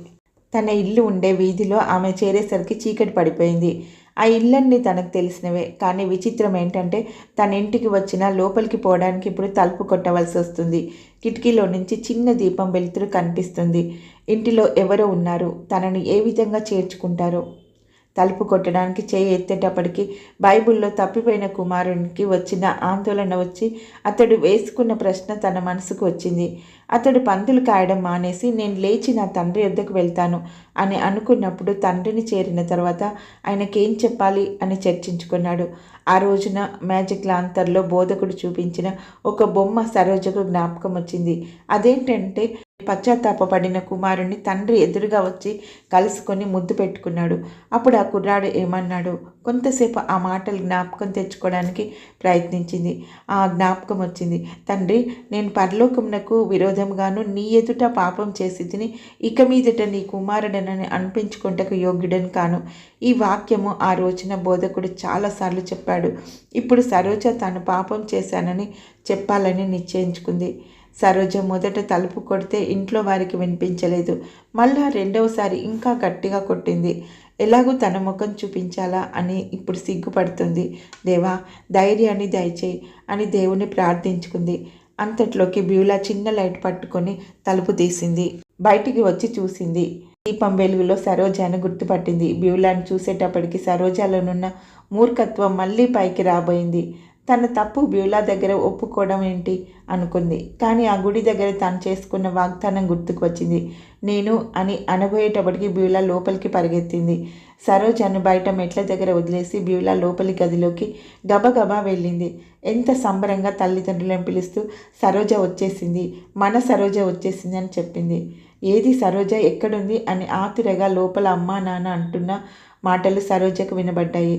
తన ఇల్లు ఉండే వీధిలో ఆమె చేరేసరికి చీకటి పడిపోయింది. ఆ ఇళ్ళన్నీ తనకు తెలిసినవే. కానీ విచిత్రం ఏంటంటే తన ఇంటికి వచ్చినా లోపలికి పోవడానికి ఇప్పుడు తలుపు కొట్టవలసి వస్తుంది. కిటికీలో నుంచి చిన్న దీపం వెలుతురు కనిపిస్తుంది. ఇంటిలో ఎవరో ఉన్నారు. తనను ఏ విధంగా చేర్చుకుంటారో? తలుపు కొట్టడానికి చేయి ఎత్తేటప్పటికి బైబిల్లో తప్పిపోయిన కుమారునికి వచ్చిన ఆందోళన వచ్చి అతడు వేసుకున్న ప్రశ్న తన మనసుకు వచ్చింది. అతడు పందులు కాయడం మానేసి నేను లేచి నా తండ్రి వద్దకు వెళ్తాను అని అనుకున్నప్పుడు తండ్రిని చేరిన తర్వాత ఆయనకేం చెప్పాలి అని చర్చించుకున్నాడు. ఆ రోజున మ్యాజిక్ లాంతర్లో బోధకుడు చూపించిన ఒక బొమ్మ సరోజకు జ్ఞాపకం వచ్చింది. అదేంటంటే పశ్చాత్తాపడిన కుమారుణ్ణి తండ్రి ఎదురుగా వచ్చి కలుసుకొని ముద్దు పెట్టుకున్నాడు. అప్పుడు ఆ కుర్రాడు ఏమన్నాడు? కొంతసేపు ఆ మాటలు జ్ఞాపకం తెచ్చుకోవడానికి ప్రయత్నించింది. ఆ జ్ఞాపకం వచ్చింది. తండ్రి, నేను పరలోకమునకు విరోధంగాను నీ ఎదుట పాపం చేసి తిని ఇక మీదట నీ కుమారుడనని అనిపించుకుంటకు యోగ్యుడని కాను. ఈ వాక్యము ఆ రోజున బోధకుడు చాలాసార్లు చెప్పాడు. ఇప్పుడు సరోజ తాను పాపం చేశానని చెప్పాలని నిశ్చయించుకుంది. సరోజ మొదట తలుపు కొడితే ఇంట్లో వారికి వినిపించలేదు. మళ్ళా రెండవసారి ఇంకా గట్టిగా కొట్టింది. ఎలాగూ తన ముఖం చూపించాలా అని ఇప్పుడు సిగ్గుపడుతుంది. దేవా, ధైర్యాన్ని దయచేయి అని దేవుని ప్రార్థించుకుంది. అంతట్లోకి బ్యూలా చిన్న లైట్ పట్టుకొని తలుపు తీసింది. బయటికి వచ్చి చూసింది. దీపం వెలుగులో సరోజాను గుర్తుపట్టింది. బ్యూలాను చూసేటప్పటికి సరోజాలోనున్న మూర్ఖత్వం మళ్ళీ పైకి రాబోయింది. తన తప్పు బ్యూలా దగ్గర ఒప్పుకోవడం ఏంటి అనుకుంది. కానీ ఆ గుడి దగ్గర తాను చేసుకున్న వాగ్దానం గుర్తుకు వచ్చింది. నేను అని అనబోయేటప్పటికి బ్యూలా లోపలికి పరిగెత్తింది. సరోజను బయట మెట్ల దగ్గర వదిలేసి బ్యూలా లోపలి గదిలోకి గబగబా వెళ్ళింది. ఎంత సంబరంగా తల్లిదండ్రులను పిలుస్తూ సరోజ వచ్చేసింది, మన సరోజ వచ్చేసింది అని చెప్పింది. ఏది సరోజ, ఎక్కడుంది అని ఆతురగా లోపల అమ్మా నాన్న అంటున్నా మాటలు సరోజకు వినబడ్డాయి.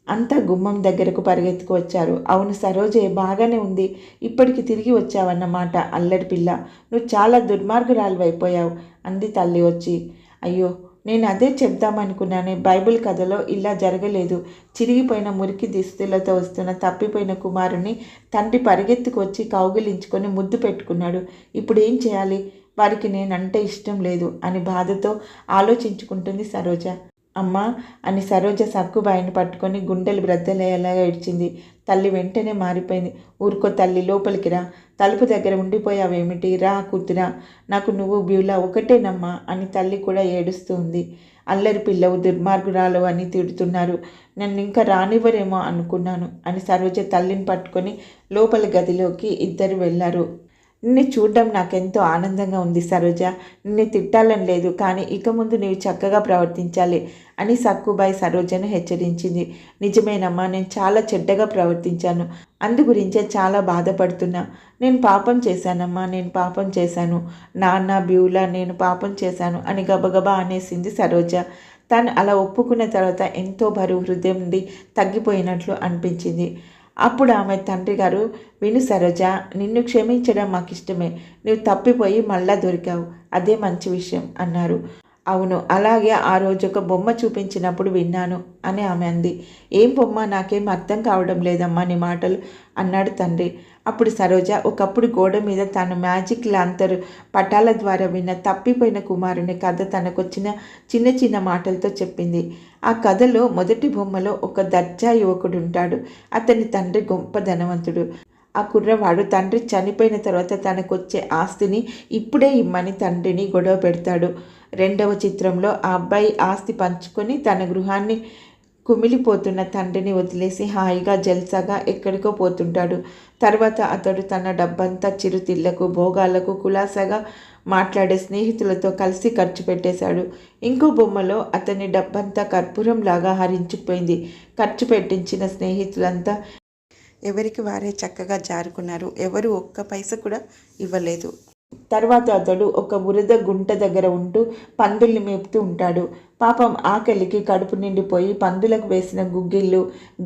అంతా గుమ్మం దగ్గరకు పరిగెత్తుకు వచ్చారు. అవును సరోజే, బాగానే ఉంది, ఇప్పటికి తిరిగి వచ్చావన్నమాట అల్లరి పిల్ల. నువ్వు చాలా దుర్మార్గురాలివైపోయావు అంది తల్లి వచ్చి. అయ్యో, నేను అదే చెప్దామనుకున్నానే. బైబిల్ కథలో ఇలా జరగలేదు. చిరిగిపోయిన మురికి దుస్తులతో వస్తున్న తప్పిపోయిన కుమారుని తండ్రి పరిగెత్తుకు వచ్చి కౌగిలించుకొని ముద్దు పెట్టుకున్నాడు. ఇప్పుడు ఏం చేయాలి? వారికి నేనంటే ఇష్టం లేదు అని బాధతో ఆలోచించుకుంటుంది సరోజ. అమ్మా అని సరోజ సక్కుబాయిని పట్టుకొని గుండెలు బ్రద్దలయ్యేలాగా ఏడ్చింది. తల్లి వెంటనే మారిపోయింది. ఊరుకో తల్లి, లోపలికి రా. తలుపు దగ్గర ఉండిపోయావేమిటి? రా కూతురా, నాకు నువ్వు బ్యూలా ఒకటేనమ్మా అని తల్లి కూడా ఏడుస్తూ ఉంది. అల్లరి పిల్లవు, దుర్మార్గురాలు అని తిడుతున్నారు. నన్ను ఇంకా రానివ్వరేమో అనుకున్నాను అని సరోజ తల్లిని పట్టుకొని లోపలి గదిలోకి ఇద్దరు వెళ్ళారు. నిన్ను చూడడం నాకెంతో ఆనందంగా ఉంది సరోజ. నిన్ను తిట్టాలని లేదు, కానీ ఇక ముందు నీవు చక్కగా ప్రవర్తించాలి అని సక్కుబాయి సరోజను హెచ్చరించింది. నిజమేనమ్మా, నేను చాలా చెడ్డగా ప్రవర్తించాను. అందు గురించే చాలా బాధపడుతున్నా. నేను పాపం చేశానమ్మా, నేను పాపం చేశాను. నాన్న, బ్యూలా, నేను పాపం చేశాను అని గబగబా అనేసింది సరోజ. తాను అలా ఒప్పుకున్న తర్వాత ఎంతో బరువు హృదయం నుండి తగ్గిపోయినట్లు అనిపించింది. అప్పుడు ఆమె తండ్రి గారు, విను సరోజ, నిన్ను క్షమించడం మాకు ఇష్టమే. నువ్వు తప్పిపోయి మళ్ళా దొరికావు, అదే మంచి విషయం అన్నారు. అవును, అలాగే ఆ రోజు ఒక బొమ్మ చూపించినప్పుడు విన్నాను అని ఆమె అంది. ఏం బొమ్మ? నాకేం అర్థం కావడం లేదమ్మా నీ మాటలు అన్నాడు తండ్రి. అప్పుడు సరోజ ఒకప్పుడు గోడ మీద తాను మ్యాజిక్ లాంతరు పటాల ద్వారా విన్న తప్పిపోయిన కుమారుని కథ తనకొచ్చిన చిన్న చిన్న మాటలతో చెప్పింది. ఆ కథలో మొదటి బొమ్మలో ఒక దర్జా యువకుడు ఉంటాడు. అతని తండ్రి గొప్ప ధనవంతుడు. ఆ కుర్రవాడు తండ్రి చనిపోయిన తర్వాత తనకొచ్చే ఆస్తిని ఇప్పుడే ఇమ్మని తండ్రిని గొడవ పెడతాడు. రెండవ చిత్రంలో ఆ అబ్బాయి ఆస్తి పంచుకొని తన గృహాన్ని కుమిలిపోతున్న తండ్రిని వదిలేసి హాయిగా జల్సాగా ఎక్కడికో పోతుంటాడు. తర్వాత అతడు తన డబ్బంతా చిరుతిళ్లకు, భోగాలకు, కులాసాగా మాట్లాడే స్నేహితులతో కలిసి ఖర్చు పెట్టేశాడు. ఇంకో బొమ్మలో అతని డబ్బంతా కర్పూరంలాగా హరించిపోయింది. ఖర్చు పెట్టించిన స్నేహితులంతా ఎవరికి వారే చక్కగా జారుకున్నారు. ఎవరు ఒక్క పైస కూడా ఇవ్వలేదు. తర్వాత అతడు ఒక బురద గుంట దగ్గర ఉంటూ పందుల్ని మేపుతూ ఉంటాడు. పాపం ఆకలికి కడుపు నిండిపోయి పందులకు వేసిన గుగ్గిళ్ళు,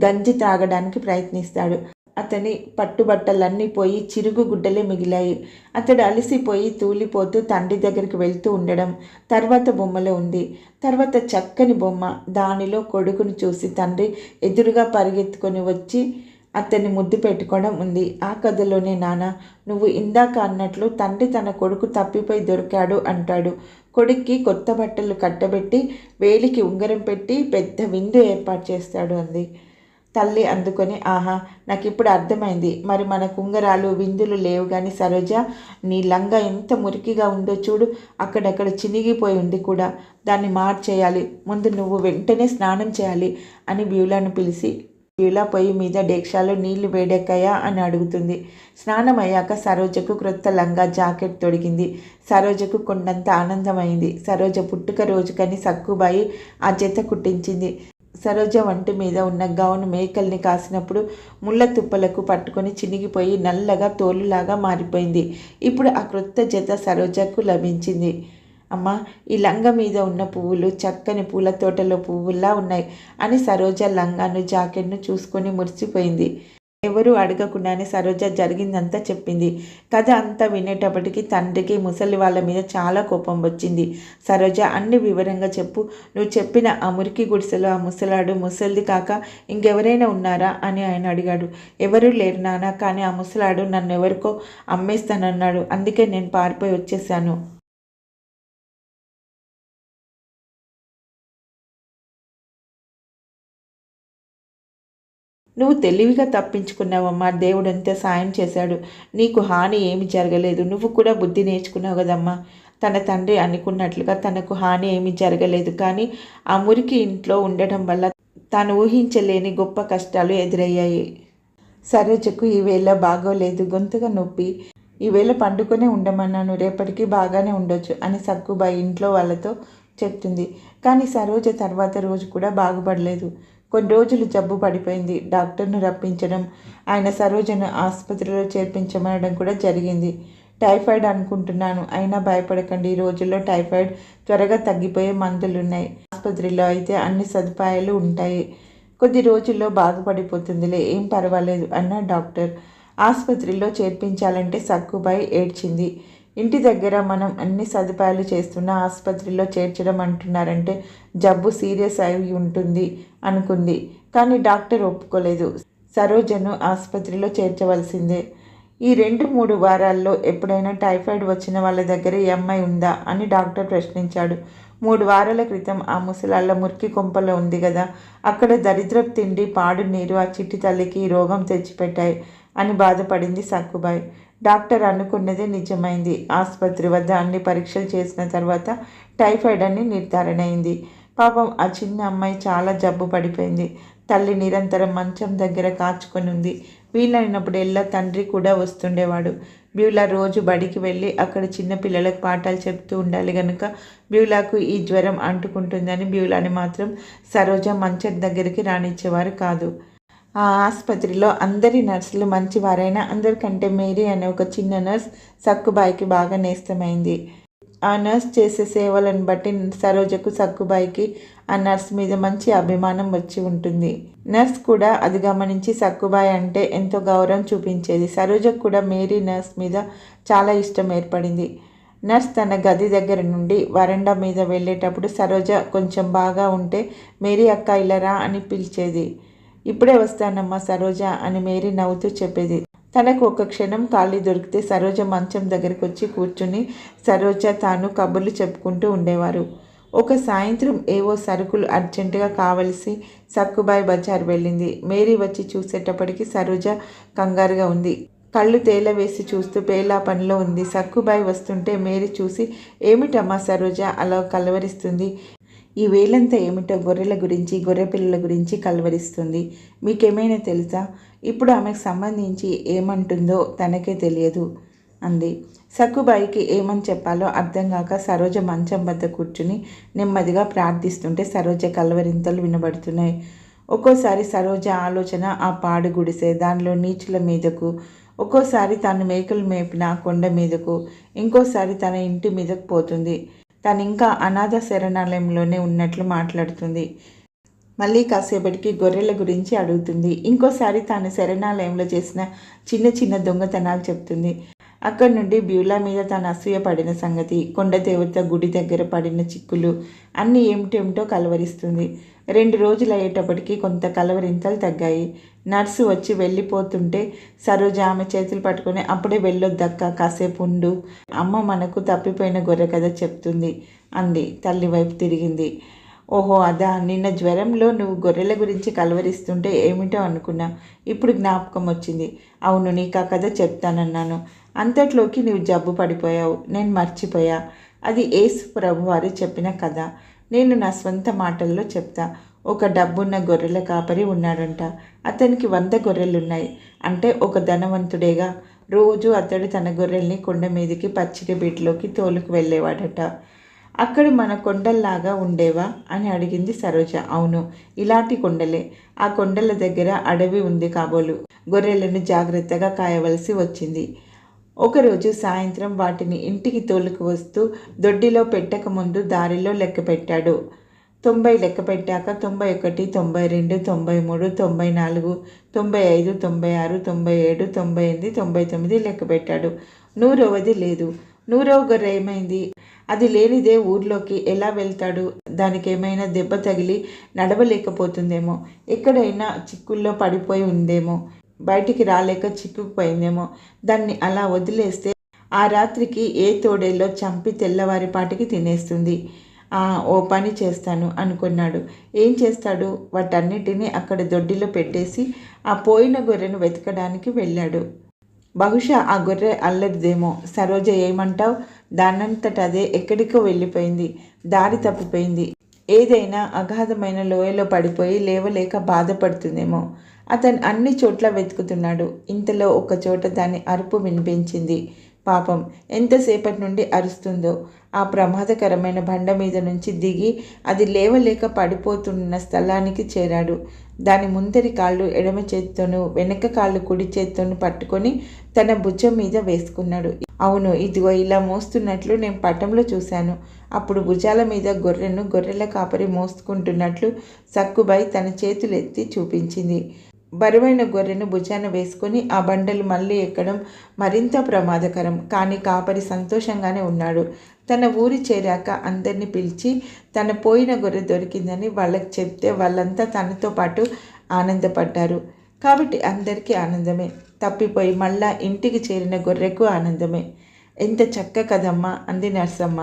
గంజి త్రాగడానికి ప్రయత్నిస్తాడు. అతని పట్టుబట్టలన్నీ పోయి చిరుగు గుడ్డలే మిగిలాయి. అతడు అలసిపోయి తూలిపోతూ తండ్రి దగ్గరికి వెళ్తూ ఉండడం తర్వాత బొమ్మలో ఉంది. తర్వాత చక్కని బొమ్మ, దానిలో కొడుకును చూసి తండ్రి ఎదురుగా పరిగెత్తుకొని వచ్చి అతన్ని ముద్దు పెట్టుకోవడం ఉంది. ఆ కథలోనే నాన్న, నువ్వు ఇందాక అన్నట్లు తండ్రి తన కొడుకు తప్పిపోయి దొరికాడు అంటాడు. కొడుక్కి కొత్త బట్టలు కట్టబెట్టి వేలికి ఉంగరం పెట్టి పెద్ద విందు ఏర్పాటు చేస్తాడు అంది. తల్లి అందుకొని, ఆహా, నాకు ఇప్పుడు అర్థమైంది. మరి మనకు ఉంగరాలు, విందులు లేవు కానీ సరోజ, నీ లంగా ఎంత మురికిగా ఉందో చూడు. అక్కడక్కడ చినిగిపోయి ఉంది కూడా. దాన్ని మార్చేయాలి. ముందు నువ్వు వెంటనే స్నానం చేయాలి అని బ్యూలాను పిలిచి, బ్యూలా పొయ్యి మీద డేక్షాలో నీళ్లు వేడెక్కాయా అని అడుగుతుంది. స్నానం అయ్యాక సరోజకు క్రొత్త లంగా, జాకెట్ తొడిగింది. సరోజకు కొండంత ఆనందమైంది. సరోజ పుట్టుక రోజుకని సక్కుబాయి ఆ జత కుట్టించింది. సరోజ వంటి మీద ఉన్న గౌన్ మేకల్ని కాసినప్పుడు ముళ్ళ తుప్పలకు పట్టుకొని చినిగిపోయి నల్లగా తోలులాగా మారిపోయింది. ఇప్పుడు ఆ క్రొత్త జత సరోజకు లభించింది. అమ్మ, ఈ లంగా మీద ఉన్న పువ్వులు చక్కని పూల తోటలో పువ్వుల్లా ఉన్నాయి అని సరోజ లంగాను, జాకెట్ను చూసుకొని మురిసిపోయింది. ఎవరూ అడగకుండానే సరోజ జరిగిందంతా చెప్పింది. కథ అంతా వినేటప్పటికీ తండ్రికి ముసలి వాళ్ళ మీద చాలా కోపం వచ్చింది. సరోజ, అన్ని వివరంగా చెప్పు. నువ్వు చెప్పిన ఆ మురికి గుడిసెలో ఆ ముసలాడు ముసలిది కాక ఇంకెవరైనా ఉన్నారా అని ఆయన అడిగాడు. ఎవరూ లేరు నాన్న, కానీ ఆ ముసలాడు నన్ను ఎవరికో అమ్మేస్తానన్నాడు. అందుకే నేను పారిపోయి వచ్చేసాను. నువ్వు తెలివిగా తప్పించుకున్నావమ్మా. దేవుడంతే సాయం చేశాడు. నీకు హాని ఏమి జరగలేదు. నువ్వు కూడా బుద్ధి నేర్చుకున్నావు కదమ్మా. తన తండ్రి అనుకున్నట్లుగా తనకు హాని ఏమి జరగలేదు. కానీ ఆ మురికి ఇంట్లో ఉండటం వల్ల తాను ఊహించలేని గొప్ప కష్టాలు ఎదురయ్యాయి. సరోజకు ఈవేళ బాగోలేదు, గొంతుగా నొప్పి. ఈవేళ పండుకొనే ఉండమన్నాను, రేపటికి బాగానే ఉండొచ్చు అని సక్కుబాయి ఇంట్లో వాళ్ళతో చెప్తుంది. కానీ సరోజ తర్వాత రోజు కూడా బాగుపడలేదు. కొన్ని రోజులు జబ్బు పడిపోయింది. డాక్టర్ను రప్పించడం, ఆయన సరోజను ఆసుపత్రిలో చేర్పించమనడం కూడా జరిగింది. టైఫాయిడ్ అనుకుంటున్నాను, అయినా భయపడకండి. ఈ రోజుల్లో టైఫాయిడ్ త్వరగా తగ్గిపోయే మందులున్నాయి. ఆసుపత్రిలో అయితే అన్ని సదుపాయాలు ఉంటాయి, కొద్ది రోజుల్లో బాగుపడిపోతుందిలే, ఏం పర్వాలేదు అన్న డాక్టర్. ఆసుపత్రిలో చేర్పించాలంటే సక్కుబాయి ఏడ్చింది. ఇంటి దగ్గర మనం అన్ని సదుపాయాలు చేస్తున్నా ఆసుపత్రిలో చేర్చడం అంటున్నారంటే జబ్బు సీరియస్ అయి ఉంటుంది అనుకుంది. కానీ డాక్టర్ ఒప్పుకోలేదు. సరోజను ఆసుపత్రిలో చేర్చవలసిందే. ఈ 2-3 వారాల్లో ఎప్పుడైనా టైఫాయిడ్ వచ్చిన వాళ్ళ దగ్గర ఈ అమ్మాయి ఉందా అని డాక్టర్ ప్రశ్నించాడు. 3 వారాల క్రితం ఆ ముసలాళ్ళ మురికి కొంపలో ఉంది కదా, అక్కడ దరిద్రపు తిండి, పాడు నీరు ఆ చిట్టి తల్లికి ఈ రోగం తెచ్చిపెట్టాయి అని బాధపడింది సక్కుబాయ్. డాక్టర్ అనుకున్నదే నిజమైంది. ఆసుపత్రి వద్ద అన్ని పరీక్షలు చేసిన తర్వాత టైఫాయిడ్ అని నిర్ధారణ అయింది. పాపం ఆ చిన్న అమ్మాయి చాలా జబ్బు పడిపోయింది. తల్లి నిరంతరం మంచం దగ్గర కాచుకొని ఉంది. వీలైనప్పుడల్లా తండ్రి కూడా వస్తుండేవాడు. బ్యూలా రోజు బడికి వెళ్ళి అక్కడ చిన్నపిల్లలకు పాఠాలు చెప్తూ ఉండాలి గనుక బ్యూలాకు ఈ జ్వరం అంటుకుంటుందని బ్యూలాని మాత్రం సరోజ మంచం దగ్గరికి రానిచ్చేవారు కాదు. ఆ ఆసుపత్రిలో అందరి నర్సులు మంచివారైనా అందరికంటే మేరీ అనే ఒక చిన్న నర్స్ సక్కుబాయికి బాగా నేస్తమైంది. ఆ నర్స్ చేసే సేవలను బట్టి సరోజకు, సక్కుబాయికి ఆ నర్స్ మీద మంచి అభిమానం వచ్చి ఉంటుంది. నర్స్ కూడా అది గమనించి సక్కుబాయి అంటే ఎంతో గౌరవం చూపించేది. సరోజకు కూడా మేరీ నర్స్ మీద చాలా ఇష్టం ఏర్పడింది. నర్స్ తన గది దగ్గర నుండి వరండా మీద వెళ్ళేటప్పుడు సరోజ కొంచెం బాగా ఉంటే మేరీ అక్క ఇలారా అని పిలిచేది. ఇప్పుడే వస్తానమ్మా సరోజ అని మేరీ నవ్వుతూ చెప్పేది. తనకు ఒక క్షణం ఖాళీ దొరికితే సరోజ మంచం దగ్గరికి వచ్చి కూర్చుని సరోజ తాను కబుర్లు చెప్పుకుంటూ ఉండేవారు. ఒక సాయంత్రం ఏవో సరుకులు అర్జెంటుగా కావలసి సక్కుబాయి బజార్ వెళ్ళింది. మేరీ వచ్చి చూసేటప్పటికి సరోజ కంగారుగా ఉంది. కళ్ళు తేలవేసి చూస్తూ పేలా పనిలో ఉంది. సక్కుబాయి వస్తుంటే మేరీ చూసి, ఏమిటమ్మా సరోజ అలా కలవరిస్తుంది? ఈ వేలంతా ఏమిటో గొర్రెల గురించి, గొర్రె పిల్లల గురించి కలవరిస్తుంది. మీకేమైనా తెలుసా? ఇప్పుడు ఆమెకు సంబంధించి ఏమంటుందో తనకే తెలియదు అంది. సక్కుబాయికి ఏమని చెప్పాలో అర్థం కాక సరోజ మంచం వద్ద కూర్చుని నెమ్మదిగా ప్రార్థిస్తుంటే సరోజ కలవరింతలు వినబడుతున్నాయి. ఒక్కోసారి సరోజ ఆలోచన ఆ పాడు గుడిసె, దానిలో నీచుల మీదకు, ఒక్కోసారి తాను మేకలు మేపిన కొండ మీదకు, ఇంకోసారి తన ఇంటి మీదకు పోతుంది. తను ఇంకా అనాథ శరణాలయంలోనే ఉన్నట్లు మాట్లాడుతుంది. మళ్ళీ కాసేపటికి గొర్రెల గురించి అడుగుతుంది. ఇంకోసారి తాను శరణాలయంలో చేసిన చిన్న చిన్న దొంగతనాలు చెప్తుంది. అక్కడి నుండి బ్యూలా మీద తాను అసూయ పడిన సంగతి, కొండదేవత గుడి దగ్గర పడిన చిక్కులు అన్నీ ఏమిటేమిటో కలవరిస్తుంది. 2 రోజులు అయ్యేటప్పటికి కొంత కలవరింతలు తగ్గాయి. నర్సు వచ్చి వెళ్ళిపోతుంటే సరోజ ఆమె చేతులు పట్టుకొని, అప్పుడే వెళ్ళొద్దక్క, కాసేపు ఉండు, అమ్మ మనకు తప్పిపోయిన గొర్రె కథ చెప్తుంది అంది. తల్లి వైపు తిరిగింది. ఓహో అదా, నిన్న జ్వరంలో నువ్వు గొర్రెల గురించి కలవరిస్తుంటే ఏమిటో అనుకున్నా, ఇప్పుడు జ్ఞాపకం వచ్చింది. అవును, నీకు ఆ కథ చెప్తానన్నాను, అంతట్లోకి నువ్వు జబ్బు పడిపోయావు. నేను మర్చిపోయా. అది యేసు ప్రభువారు చెప్పిన కథ. నేను నా స్వంత మాటల్లో చెప్తా. ఒక డబ్బున్న గొర్రెల కాపరి ఉన్నాడంట. అతనికి 100 గొర్రెలున్నాయి. అంటే ఒక ధనవంతుడేగా. రోజు అతడు తన గొర్రెల్ని కొండ మీదకి పచ్చిక బీట్లోకి తోలుకు వెళ్ళేవాడట. అక్కడ మన కొండల్లాగా ఉండేవా అని అడిగింది సరోజ. అవును, ఇలాంటి కొండలే. ఆ కొండల దగ్గర అడవి ఉంది కాబోలు. గొర్రెలను జాగ్రత్తగా కాయవలసి వచ్చింది. ఒకరోజు సాయంత్రం వాటిని ఇంటికి తోలుకు వస్తూ దొడ్డిలో పెట్టకముందు దారిలో లెక్క పెట్టాడు. 90 లెక్క పెట్టాక 91, 92, 93, 94, 95, 96, 97, 98, 99 లెక్క పెట్టాడు. 100వది లేదు. 100వ గొర్రె ఏమైంది? అది లేనిదే ఊర్లోకి ఎలా వెళ్తాడు? దానికి ఏమైనా దెబ్బ తగిలి నడవలేకపోతుందేమో, ఎక్కడైనా చిక్కుల్లో పడిపోయి ఉందేమో, బయటికి రాలేక చిక్కుకుపోయిందేమో. దాన్ని అలా వదిలేస్తే ఆ రాత్రికి ఏ తోడేలో చంపి తెల్లవారిపాటికి తినేస్తుంది. ఓ పని చేస్తాను అనుకున్నాడు. ఏం చేస్తాడు? వాటన్నిటినీ అక్కడ దొడ్డిలో పెట్టేసి ఆ పోయిన గొర్రెను వెతకడానికి వెళ్ళాడు. బహుశా ఆ గొర్రె అల్లరిదేమో. సరోజ, ఏమంటావు? దానంతటదే ఎక్కడికో వెళ్ళిపోయింది, దారి తప్పిపోయింది. ఏదైనా అగాధమైన లోయలో పడిపోయి లేవలేక బాధపడుతుందేమో. అతను అన్ని చోట్ల వెతుకుతున్నాడు. ఇంతలో ఒక చోట దాని అరుపు వినిపించింది. పాపం, ఎంతసేపటి నుండి అరుస్తుందో. ఆ ప్రమాదకరమైన బండ మీద నుంచి దిగి అది లేవలేక పడిపోతున్న స్థలానికి చేరాడు. దాని ముందరి కాళ్ళు ఎడమ చేత్తోనూ వెనక కాళ్ళు కుడి చేత్తోనూ పట్టుకొని తన భుజం మీద వేసుకున్నాడు. అవును, ఇదిగో ఇలా మోస్తున్నట్లు నేను పటంలో చూశాను. అప్పుడు భుజాల మీద గొర్రెను గొర్రెల కాపరి మోసుకుంటున్నట్లు సక్కుబాయి తన చేతులెత్తి చూపించింది. బరువైన గొర్రెను భుజాన వేసుకొని ఆ బండలు మళ్ళీ ఎక్కడం మరింత ప్రమాదకరం. కానీ కాపరి సంతోషంగానే ఉన్నాడు. తన ఊరి చేరాక అందరినీ పిలిచి తన పోయిన గొర్రె దొరికిందని వాళ్ళకి చెప్తే వాళ్ళంతా తనతో పాటు ఆనందపడ్డారు. కాబట్టి అందరికీ ఆనందమే. తప్పిపోయి మళ్ళా ఇంటికి చేరిన గొర్రెకు ఆనందమే. ఎంత చక్క కదమ్మా అంది నర్సమ్మ.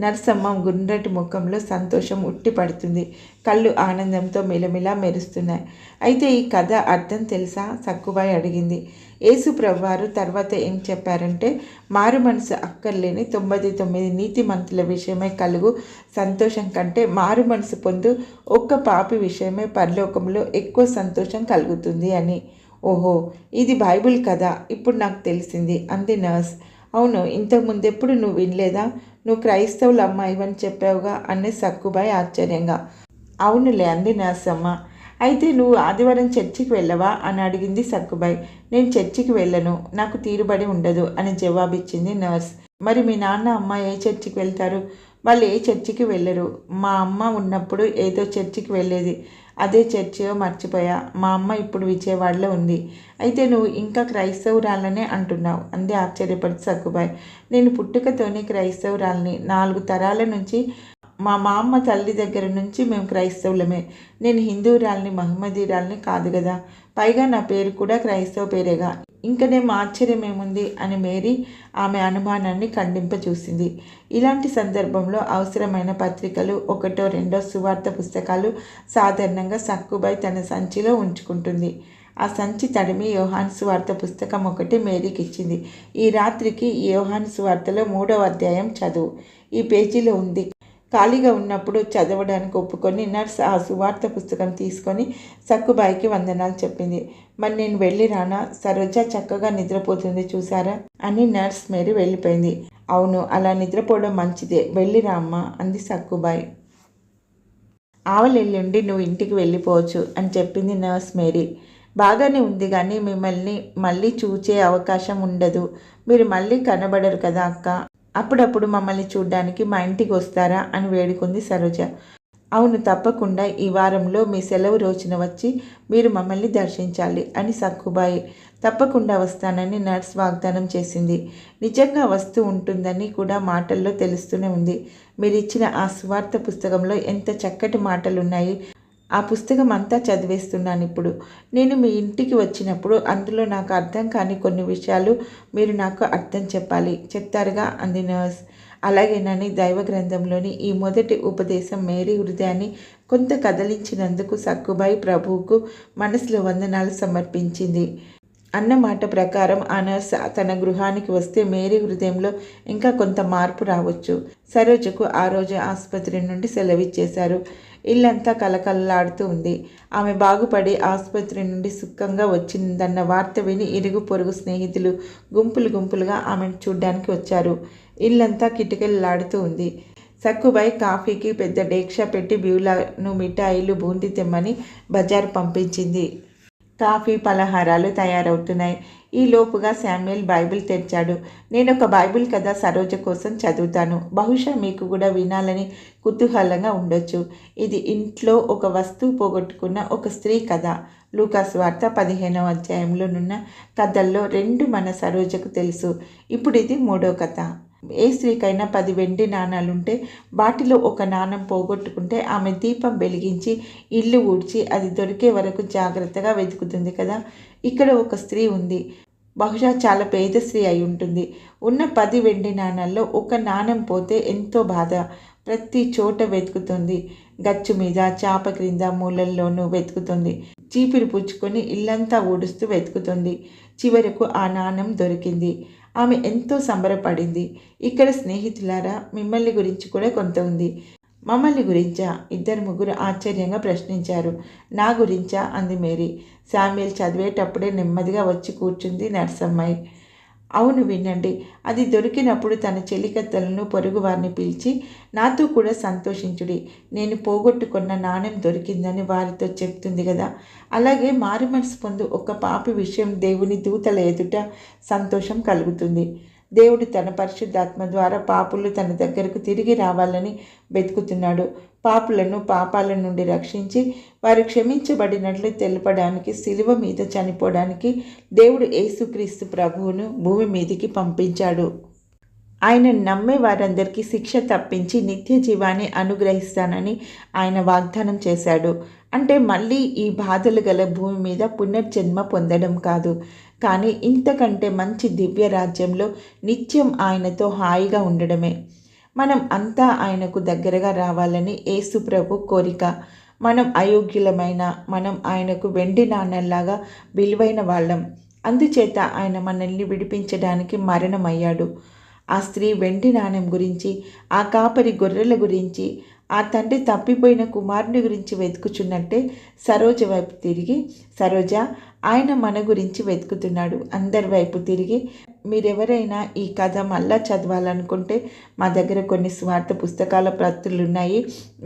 నర్సమ్మ గుండ్రటి ముఖంలో సంతోషం ఉట్టిపడుతుంది. కళ్ళు ఆనందంతో మిలమిలా మెరుస్తున్నాయి. అయితే ఈ కథ అర్థం తెలుసా? సక్కుబాయి అడిగింది. యేసు ప్రభువారు తర్వాత ఏం చెప్పారంటే, మారు మనసు అక్కర్లేని 99 నీతిమంతుల విషయమై కలుగు సంతోషం కంటే మారు మనసు పొందు ఒక్క పాపి విషయమై పరలోకంలో ఎక్కువ సంతోషం కలుగుతుంది అని. ఓహో, ఇది బైబిల్ కదా, ఇప్పుడు నాకు తెలిసింది అంది నర్స్. అవును, ఇంతకుముందెప్పుడు నువ్వు వినలేదా? నువ్వు క్రైస్తవుల అమ్మాయివని చెప్పావుగా అనే సక్కుబాయి ఆశ్చర్యంగా. అవునులే అంది నర్సమ్మ. అయితే నువ్వు ఆదివారం చర్చికి వెళ్ళవా అని అడిగింది సక్కుబాయి. నేను చర్చికి వెళ్ళను, నాకు తీరుబడి ఉండదు అని జవాబిచ్చింది నర్స్. మరి మీ నాన్న అమ్మ ఏ చర్చికి వెళ్తారు? వాళ్ళు ఏ చర్చికి వెళ్ళరు. మా అమ్మ ఉన్నప్పుడు ఏదో చర్చికి వెళ్ళేది, అదే చర్చియో మర్చిపోయా. మా అమ్మ ఇప్పుడు విజయవాడలో ఉంది. అయితే నువ్వు ఇంకా క్రైస్తవురాలనే అంటున్నావు అంది ఆశ్చర్యపడి సక్కుబాయి. నేను పుట్టుకతోనే క్రైస్తవురాలని. 4 తరాల నుంచి మా అమ్మ తల్లి దగ్గర నుంచి మేము క్రైస్తవులమే. నేను హిందూరాల్ని మహమ్మదీరాల్ని కాదు కదా. పైగా నా పేరు కూడా క్రైస్తవ పేరేగా. ఇంకనేం ఆశ్చర్యం ఏముంది అని మేరీ ఆమె అనుమానాన్ని ఖండింపచూసింది. ఇలాంటి సందర్భంలో అవసరమైన పత్రికలు 1, 2 సువార్త పుస్తకాలు సాధారణంగా సక్కుబాయి తన సంచిలో ఉంచుకుంటుంది. ఆ సంచి తడిమి యోహాను సువార్త పుస్తకం ఒకటి మేరీకి ఇచ్చింది. ఈ రాత్రికి యోహాను సువార్తలో 3వ అధ్యాయం చదువు, ఈ పేజీలో ఉంది. ఖాళీగా ఉన్నప్పుడు చదవడానికి ఒప్పుకొని నర్స్ ఆ సువార్త పుస్తకం తీసుకొని సక్కుబాయికి వందనాలు చెప్పింది. మరి నేను వెళ్ళి రానా? సరోజ చక్కగా నిద్రపోతుంది చూసారా అని నర్స్ మేరీ వెళ్ళిపోయింది. అవును, అలా నిద్రపోవడం మంచిదే, వెళ్ళిరా అమ్మా అంది సక్కుబాయి. ఆవలెల్లుండి నువ్వు ఇంటికి వెళ్ళిపోవచ్చు అని చెప్పింది నర్స్ మేరీ. బాగానే ఉంది, కానీ మిమ్మల్ని మళ్ళీ చూచే అవకాశం ఉండదు. మీరు మళ్ళీ కనబడరు కదా అక్క. అప్పుడప్పుడు మమ్మల్ని చూడ్డానికి మా ఇంటికి వస్తారా అని వేడుకుంది సరోజ. అవును, తప్పకుండా ఈ వారంలో మీ సెలవు రోజున వచ్చి మీరు మమ్మల్ని దర్శించాలి అని సక్కుబాయి. తప్పకుండా వస్తానని నర్స్ వాగ్దానం చేసింది. నిజంగా వస్తూ ఉంటుందని కూడా మాటల్లో తెలుస్తూనే ఉంది. మీరిచ్చిన ఆ సువార్త పుస్తకంలో ఎంత చక్కటి మాటలున్నాయి. ఆ పుస్తకం అంతా చదివేస్తున్నాను ఇప్పుడు. నేను మీ ఇంటికి వచ్చినప్పుడు అందులో నాకు అర్థం కాని కొన్ని విషయాలు మీరు నాకు అర్థం చెప్పాలి, చెప్తారుగా అంది నర్స్. అలాగేనని దైవ గ్రంథంలోని ఈ మొదటి ఉపదేశం మేరీ హృదయాన్ని కొంత కదిలించినందుకు సక్కుబాయి ప్రభువుకు మనసులో వందనాలు సమర్పించింది. అన్నమాట ప్రకారం ఆ నర్స్ తన గృహానికి వస్తే మేరీ హృదయంలో ఇంకా కొంత మార్పు రావచ్చు. సరోజకు ఆ రోజు ఆసుపత్రి నుండి సెలవిచ్చేశారు. ఇల్లంతా కలకలలాడుతూ ఉంది. ఆమె బాగుపడి ఆసుపత్రి నుండి సుఖంగా వచ్చిందన్న వార్త విని ఇరుగు పొరుగు స్నేహితులు గుంపులు గుంపులుగా ఆమెను చూడ్డానికి వచ్చారు. ఇల్లంతా కిటకిలలాడుతూ ఉంది. సక్కుబాయి కాఫీకి పెద్ద డేక్షా పెట్టి బ్యూలాను మిఠాయిలు బూందీ తెమ్మని బజారు పంపించింది. కాఫీ పలహారాలు తయారవుతున్నాయి. ఈ లోపుగా శామ్యుల్ బైబిల్ తెరిచాడు. నేనొక బైబిల్ కథ సరోజ కోసం చదువుతాను. బహుశా మీకు కూడా వినాలని కుతూహలంగా ఉండొచ్చు. ఇది ఇంట్లో ఒక వస్తువు పోగొట్టుకున్న ఒక స్త్రీ కథ. లూకాసు వార్త 15వ అధ్యాయంలోనున్న కథల్లో 2 మన సరోజకు తెలుసు. ఇప్పుడు ఇది 3వ కథ. ఏ స్త్రీకైనా 10 వెండి నాణాలుంటే వాటిలో ఒక నాణం పోగొట్టుకుంటే ఆమె దీపం వెలిగించి ఇల్లు ఊడ్చి అది దొరికే వరకు జాగ్రత్తగా వెతుకుతుంది కదా. ఇక్కడ ఒక స్త్రీ ఉంది. బహుశా చాలా పేద స్త్రీ అయి ఉంటుంది. ఉన్న 10 వెండి నాణాల్లో ఒక నాణం పోతే ఎంతో బాధ. ప్రతి చోట వెతుకుతుంది. గచ్చు మీద, చాప క్రింద, మూలల్లోనూ వెతుకుతుంది. చీపిరి పుచ్చుకొని ఇల్లంతా ఊడుస్తూ వెతుకుతుంది. చివరకు ఆ నాణం దొరికింది. ఆమె ఎంతో సంబరపడింది. ఇక్కడ స్నేహితులారా, మిమ్మల్ని గురించి కూడా కొంత ఉంది. మమ్మల్ని గురించా? 2-3 ఆశ్చర్యంగా ప్రశ్నించారు. నా గురించా అంది మేరీ. శామ్యుల్ చదివేటప్పుడే నెమ్మదిగా వచ్చి కూర్చుంది నర్సమ్మాయి. అవును వినండి. అది దొరికినప్పుడు తన చెలికత్తెలను పొరుగువారిని పిలిచి, నాతో కూడా సంతోషించుడి, నేను పోగొట్టుకున్న నాణెం దొరికిందని వారితో చెప్తుంది గదా! అలాగే మారుమనసు పొందు ఒక పాపి విషయం దేవుని దూతల ఎదుట సంతోషం కలుగుతుంది. దేవుడు తన పరిశుద్ధాత్మ ద్వారా పాపులు తన దగ్గరకు తిరిగి రావాలని వెతుకుతున్నాడు. పాపులను పాపాల నుండి రక్షించి వారు క్షమించబడినట్లు తెలపడానికి శిలువ మీద చనిపోవడానికి దేవుడు యేసుక్రీస్తు ప్రభువును భూమి మీదికి పంపించాడు. ఆయన నమ్మే వారందరికీ శిక్ష తప్పించి నిత్య జీవాన్ని అనుగ్రహిస్తానని ఆయన వాగ్దానం చేశాడు. అంటే మళ్ళీ ఈ బాధలు గల భూమి మీద పునర్జన్మ పొందడం కాదు, కానీ ఇంతకంటే మంచి దివ్య రాజ్యంలో నిత్యం ఆయనతో హాయిగా ఉండడమే. మనం అంతా ఆయనకు దగ్గరగా రావాలని యేసు ప్రభు కోరిక. మనం అయోగ్యులమైన మనం ఆయనకు వెండి నాణ్యంలాగా విలువైన వాళ్ళం. అందుచేత ఆయన మనల్ని విడిపించడానికి మరణమయ్యాడు. ఆ స్త్రీ వెండి నాణెం గురించి, ఆ కాపరి గొర్రెల గురించి, ఆ తండ్రి తప్పిపోయిన కుమారుని గురించి వెతుకుచున్నట్టే సరోజ వైపు తిరిగి, సరోజ, ఆయన మన గురించి వెతుకుతున్నాడు. అందరి వైపు తిరిగి, మీరెవరైనా ఈ కథ మళ్ళా చదవాలనుకుంటే మా దగ్గర కొన్ని స్వార్థ పుస్తకాల ప్రతులు ఉన్నాయి,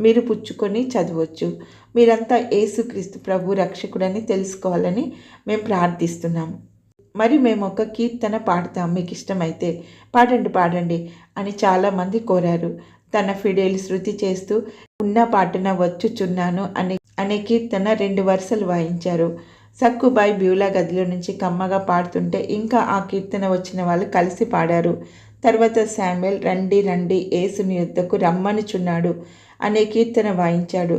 మీరు పుచ్చుకొని చదవచ్చు. మీరంతా యేసుక్రీస్తు ప్రభు రక్షకుడని తెలుసుకోవాలని మేము ప్రార్థిస్తున్నాము. మరి మేము ఒక కీర్తన పాడతాం, మీకు ఇష్టమైతే పాడండి అని చాలామంది కోరారు. తన ఫిడేలు శృతి చేస్తూ ఉన్న పాటన వచ్చుచున్నాను అనే కీర్తన 2 వరుసలు వాయించారు. సక్కుబాయి బ్యూలా గదిలో నుంచి కమ్మగా పాడుతుంటే ఇంకా ఆ కీర్తన వచ్చిన వాళ్ళు కలిసి పాడారు. తర్వాత శామ్యుయల్ రండి రండి యేసుని యుద్ధకు రమ్మనుచున్నాడు అనే కీర్తన వాయించాడు.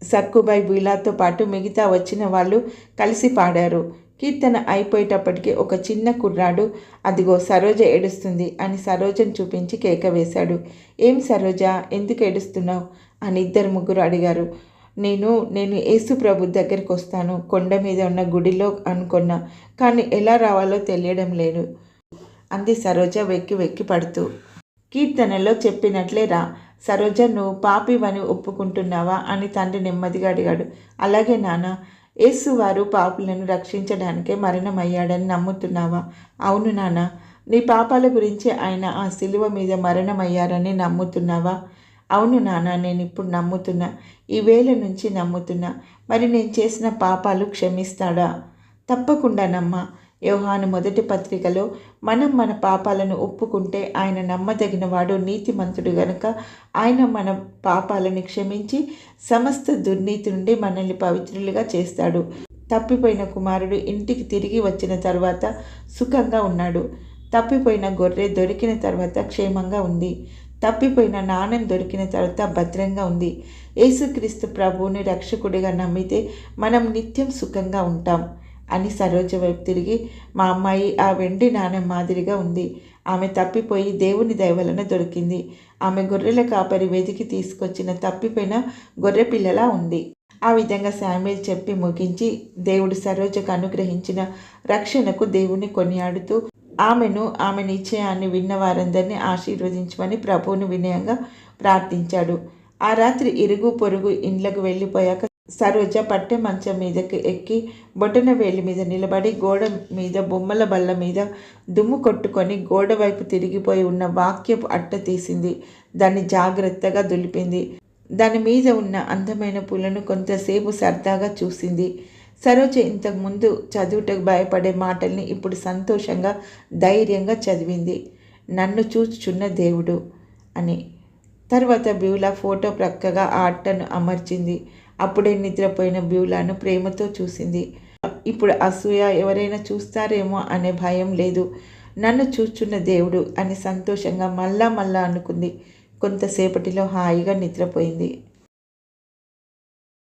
సక్కుబాయి బ్యూలాతో పాటు మిగతా వచ్చిన వాళ్ళు కలిసి పాడారు. కీర్తన అయిపోయేటప్పటికి ఒక చిన్న కుర్రాడు, అదిగో సరోజ ఏడుస్తుంది అని సరోజను చూపించి కేక వేశాడు. ఏం సరోజ, ఎందుకు ఏడుస్తున్నావు అని 2-3 అడిగారు. నేను యేసు ప్రభు దగ్గరికి వస్తాను, కొండ మీద ఉన్న గుడిలో అనుకున్నా, కానీ ఎలా రావాలో తెలియడం లేదు అంది సరోజ వెక్కి పడుతూ. కీర్తనలో చెప్పినట్లే రా. సరోజ, నువ్వు పాపివని ఒప్పుకుంటున్నావా అని తండ్రి నెమ్మదిగా అడిగాడు. అలాగే నాన్న. యేసువారు పాపులను రక్షించడానికే మరణమయ్యాడని నమ్ముతున్నావా? అవును నాన్న. నీ పాపాల గురించి ఆయన ఆ శిలువ మీద మరణమయ్యారని నమ్ముతున్నావా? అవును నాన్న, నేను ఇప్పుడు నమ్ముతున్నా, ఈ వేళ నుంచి నమ్ముతున్నా. మరి నేను చేసిన పాపాలు క్షమిస్తాడా? తప్పకుండానమ్మా. యోహాను 1 పత్రికలో మనం మన పాపాలను ఒప్పుకుంటే ఆయన నమ్మదగినవాడు, నీతిమంతుడు గనుక ఆయన మన పాపాలను క్షమించి సమస్త దుర్నీతి నుండి మనల్ని పవిత్రులుగా చేస్తాడు. తప్పిపోయిన కుమారుడు ఇంటికి తిరిగి వచ్చిన తర్వాత సుఖంగా ఉన్నాడు. తప్పిపోయిన గొర్రె దొరికిన తర్వాత క్షేమంగా ఉంది. తప్పిపోయిన నాణెం దొరికిన తర్వాత భద్రంగా ఉంది. యేసుక్రీస్తు ప్రభువుని రక్షకుడిగా నమ్మితే మనం నిత్యం సుఖంగా ఉంటాం అని సరోజ వైపు తిరిగి, మా అమ్మాయి ఆ వెండి నాణెం మాదిరిగా ఉంది. ఆమె తప్పిపోయి దేవుని దయ వలన దొరికింది. ఆమె గొర్రెల కాపరి వెతికి తీసుకొచ్చిన తప్పిపోయిన గొర్రె పిల్లలా ఉంది. ఆ విధంగా శామ్యుయల్ చెప్పి ముగించి దేవుడు సరోజకు అనుగ్రహించిన రక్షణకు దేవుని కొనియాడుతూ ఆమె నిశ్చయాన్ని విన్న వారందరినీ ఆశీర్వదించమని ప్రభువుని వినయంగా ప్రార్థించాడు. ఆ రాత్రి ఇరుగు పొరుగు ఇండ్లకు వెళ్ళిపోయాక సరోజ పట్టె మంచం మీదకి ఎక్కి బొటన వేలి మీద నిలబడి గోడ మీద బొమ్మల బల్ల మీద దుమ్ము కొట్టుకొని గోడ వైపు తిరిగిపోయి ఉన్న వాక్యపు అట్ట తీసింది. దాన్ని జాగ్రత్తగా దులిపింది. దాని మీద ఉన్న అందమైన పూలను కొంతసేపు సరదాగా చూసింది. సరోజ ఇంతకుముందు చదువుటకు భయపడే మాటల్ని ఇప్పుడు సంతోషంగా ధైర్యంగా చదివింది. నన్ను చూచుచున్న దేవుడు అని. తర్వాత బ్యూలా ఫోటో ప్రక్కగా ఆ అట్టను అమర్చింది. అప్పుడే నిద్రపోయిన బ్యూలాను ప్రేమతో చూసింది. ఇప్పుడు అసూయ, ఎవరైనా చూస్తారేమో అనే భయం లేదు. నన్ను చూచున్న దేవుడు అని సంతోషంగా మళ్ళా అనుకుంది. కొంతసేపటిలో హాయిగా నిద్రపోయింది.